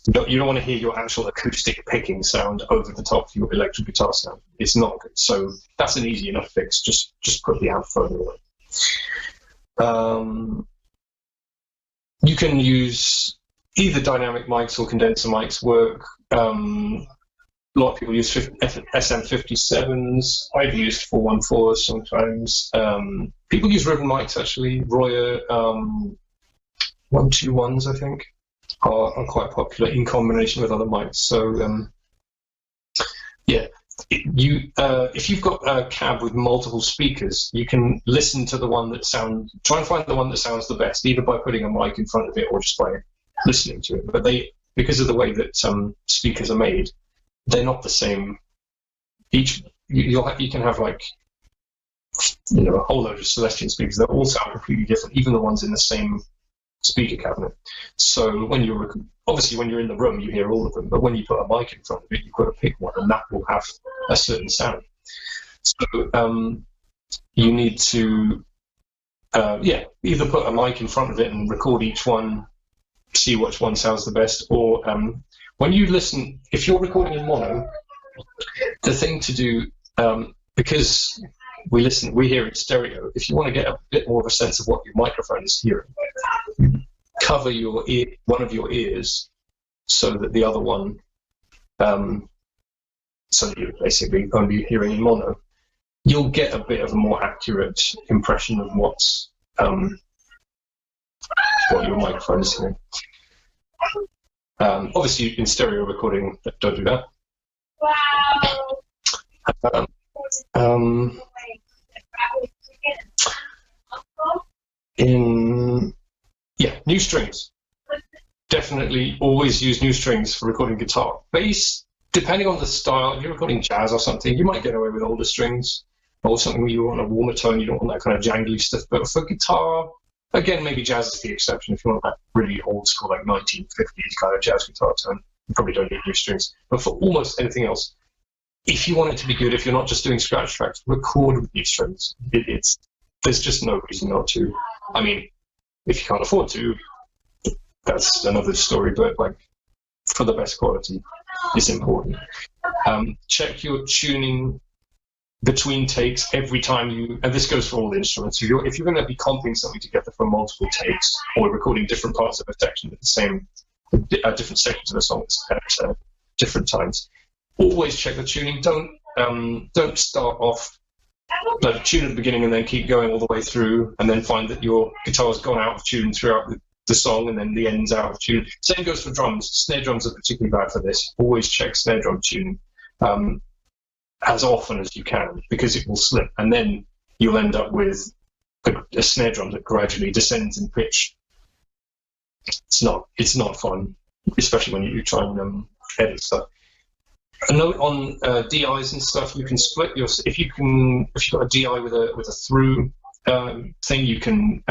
You don't want to hear your actual acoustic picking sound over the top of your electric guitar sound. It's not good. So that's an easy enough fix. Just put the amp further away. You can use either dynamic mics or condenser mics work. A lot of people use SM57s. I've used 414s sometimes. People use ribbon mics, actually. Royer 121s, I think, are quite popular in combination with other mics. So yeah, if you've got a cab with multiple speakers, you can listen to the one that try and find the one that sounds the best, either by putting a mic in front of it or just by listening to it. But because of the way that speakers are made, they're not the same. You can have, like, a whole load of Celestion speakers that all sound completely different, even the ones in the same speaker cabinet. So when you're in the room, you hear all of them, but when you put a mic in front of it, you've got to pick one, and that will have a certain sound. So you need to either put a mic in front of it and record each one, see which one sounds the best, or when you listen, if you're recording in mono, the thing to do, because we hear it stereo, if you want to get a bit more of a sense of what your microphone is hearing, cover one of your ears so that the other one, so that you're basically going to be hearing in mono. You'll get a bit of a more accurate impression of what your microphone is hearing. Obviously, in stereo recording, don't do that. New strings. Definitely always use new strings for recording guitar. Bass, depending on the style, if you're recording jazz or something, you might get away with older strings, or something where you want a warmer tone, you don't want that kind of jangly stuff. But for guitar, again, maybe jazz is the exception. If you want that really old school, like 1950s kind of jazz guitar tone, you probably don't need new strings. But for almost anything else, if you want it to be good, if you're not just doing scratch tracks, record with new strings. There's just no reason not to. I mean, if you can't afford to, that's another story, but like, for the best quality, it's important. Check your tuning between takes every time and this goes for all the instruments. If you're going to be comping something together for multiple takes, or recording different parts of a section at different sections of a song at different times, always check the tuning. Don't start off like tune at the beginning and then keep going all the way through, and then find that your guitar's gone out of tune throughout the song and then the end's out of tune. Same goes for drums. Snare drums are particularly bad for this. Always check snare drum tuning as often as you can, because it will slip, and then you'll end up with a snare drum that gradually descends in pitch. It's not fun, especially when you try and edit stuff. A note on DIs and stuff: you can split your if you've got a DI with a through thing, you can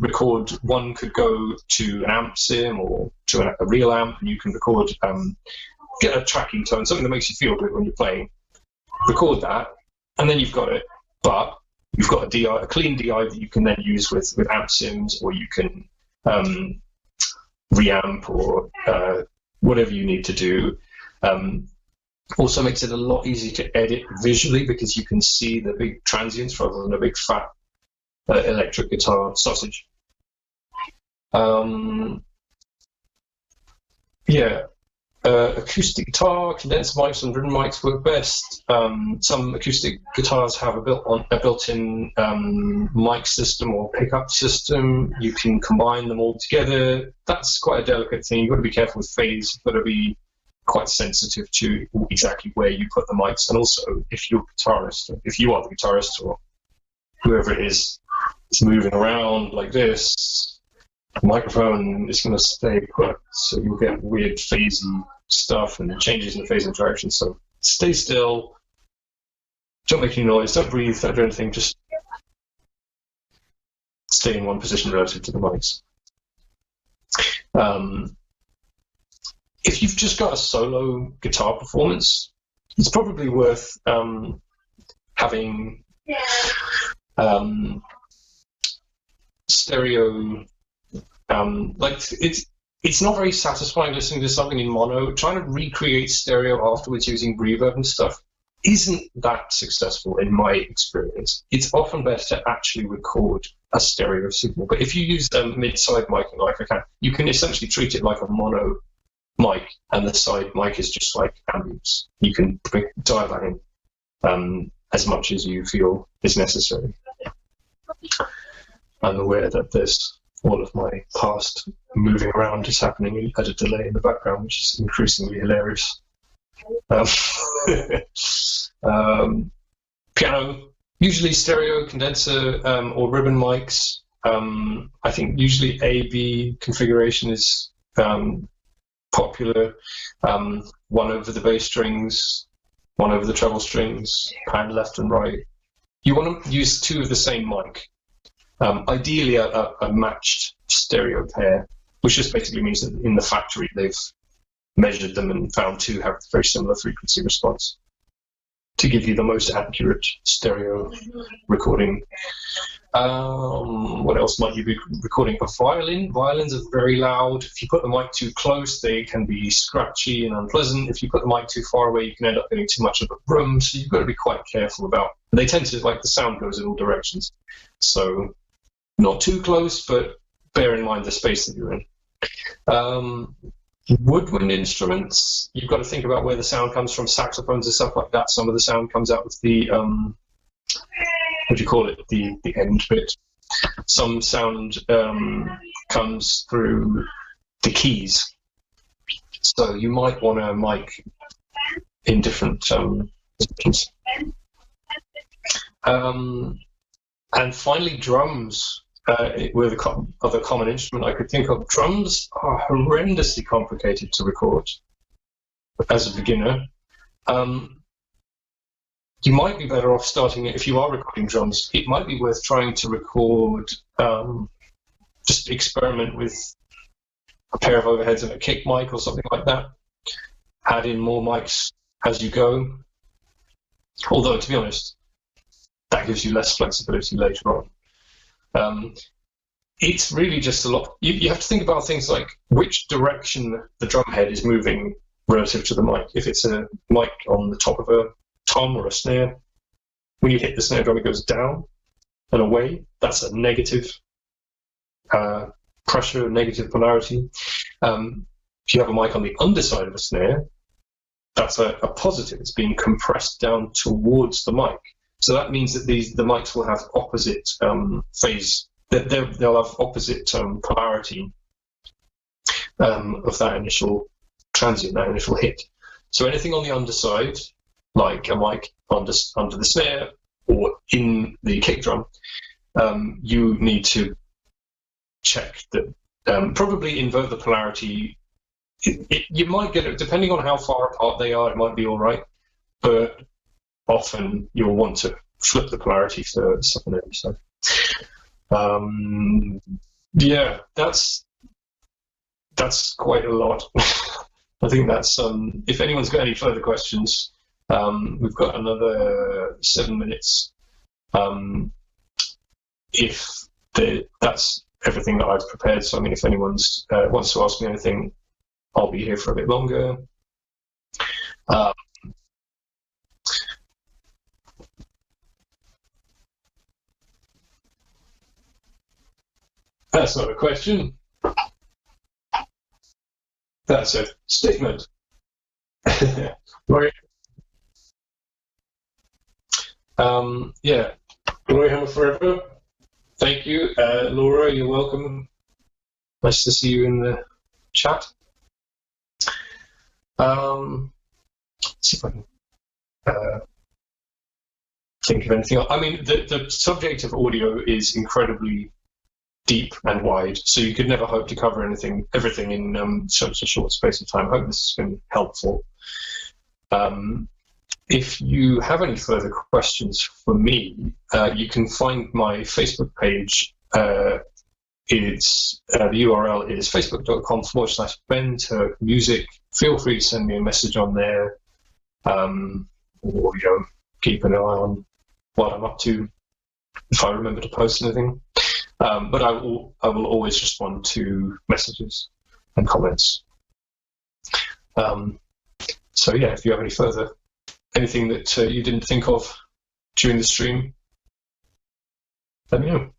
record. One could go to an amp sim or to a real amp, and you can record, get a tracking tone, something that makes you feel good when you're playing. Record that, and then you've got it. But you've got a DI, a clean DI that you can then use with amp sims, or you can reamp or whatever you need to do. Also makes it a lot easier to edit visually, because you can see the big transients rather than a big fat electric guitar sausage. Acoustic guitar, condenser mics and ribbon mics work best. Some acoustic guitars have a built-in mic system or pickup system. You can combine them all together. That's quite a delicate thing. You've got to be careful with phase. You've got to be quite sensitive to exactly where you put the mics, and also if you're a guitarist, if you are the guitarist or whoever it is moving around like this, the microphone is going to stay put, so you'll get weird phasey stuff and changes in the phase and direction. So stay still, don't make any noise, don't breathe, don't do anything, just stay in one position relative to the mics. If you've just got a solo guitar performance, it's probably worth having stereo. It's not very satisfying listening to something in mono. Trying to recreate stereo afterwards using reverb and stuff isn't that successful in my experience. It's often better to actually record a stereo signal. But if you use mid-side mic like I can, you can essentially treat it like a mono mic, and the side mic is just like ambience. You can dial that in as much as you feel is necessary. I'm aware that there's all of my past moving around is happening at a delay in the background, which is increasingly hilarious. Piano, usually stereo, condenser, or ribbon mics. I think usually A-B configuration is popular. One over the bass strings, one over the treble strings, pan left and right. You want to use two of the same mic. Ideally a matched stereo pair, which just basically means that in the factory they've measured them and found two have very similar frequency response to give you the most accurate stereo recording. What else might you be recording? A violin. Violins are very loud. If you put the mic too close, they can be scratchy and unpleasant. If you put the mic too far away, you can end up getting too much of a brum, so you've got to be quite careful about. They tend to, like, the sound goes in all directions. So not too close, but bear in mind the space that you're in. Woodwind instruments, you've got to think about where the sound comes from. Saxophones and stuff like that, some of the sound comes out with the what do you call it, the end bit. Some sound comes through the keys, so you might want a mic in different positions. And finally, drums were the other common instrument I could think of. Drums are horrendously complicated to record as a beginner. You might be better off starting it, if you are recording drums, it might be worth trying to record, just experiment with a pair of overheads and a kick mic or something like that. Add in more mics as you go. Although, to be honest, that gives you less flexibility later on. It's really just a lot. You have to think about things like which direction the drum head is moving relative to the mic. If it's a mic on the top of a tom or a snare, when you hit the snare drum, it goes down and away. That's a negative pressure, negative polarity. If you have a mic on the underside of a snare, that's a positive. It's being compressed down towards the mic. So that means that the mics will have opposite phase. They'll have opposite polarity of that initial transient, that initial hit. So anything on the underside, like a mic under the snare or in the kick drum, you need to check that. Probably invert the polarity. You might get it, depending on how far apart they are, it might be all right, but often you'll want to flip the polarity for something else. So, yeah, that's quite a lot. I think that's, if anyone's got any further questions, we've got another 7 minutes. That's everything that I've prepared. So, I mean, if anyone wants to ask me anything, I'll be here for a bit longer. That's not a question. That's a statement. Right. Yeah, Gloryhammer forever. Thank you. Laura, you're welcome. Nice to see you in the chat. Let's see if I can think of anything else. I mean, the subject of audio is incredibly deep and wide, so you could never hope to cover everything in such a short space of time. I hope this has been helpful. If you have any further questions for me, you can find my Facebook page. The URL is facebook.com/Ben Turk Music. Feel free to send me a message on there, or keep an eye on what I'm up to if I remember to post anything. But I will always respond to messages and comments. So yeah, if you have anything that you didn't think of during the stream, let me know.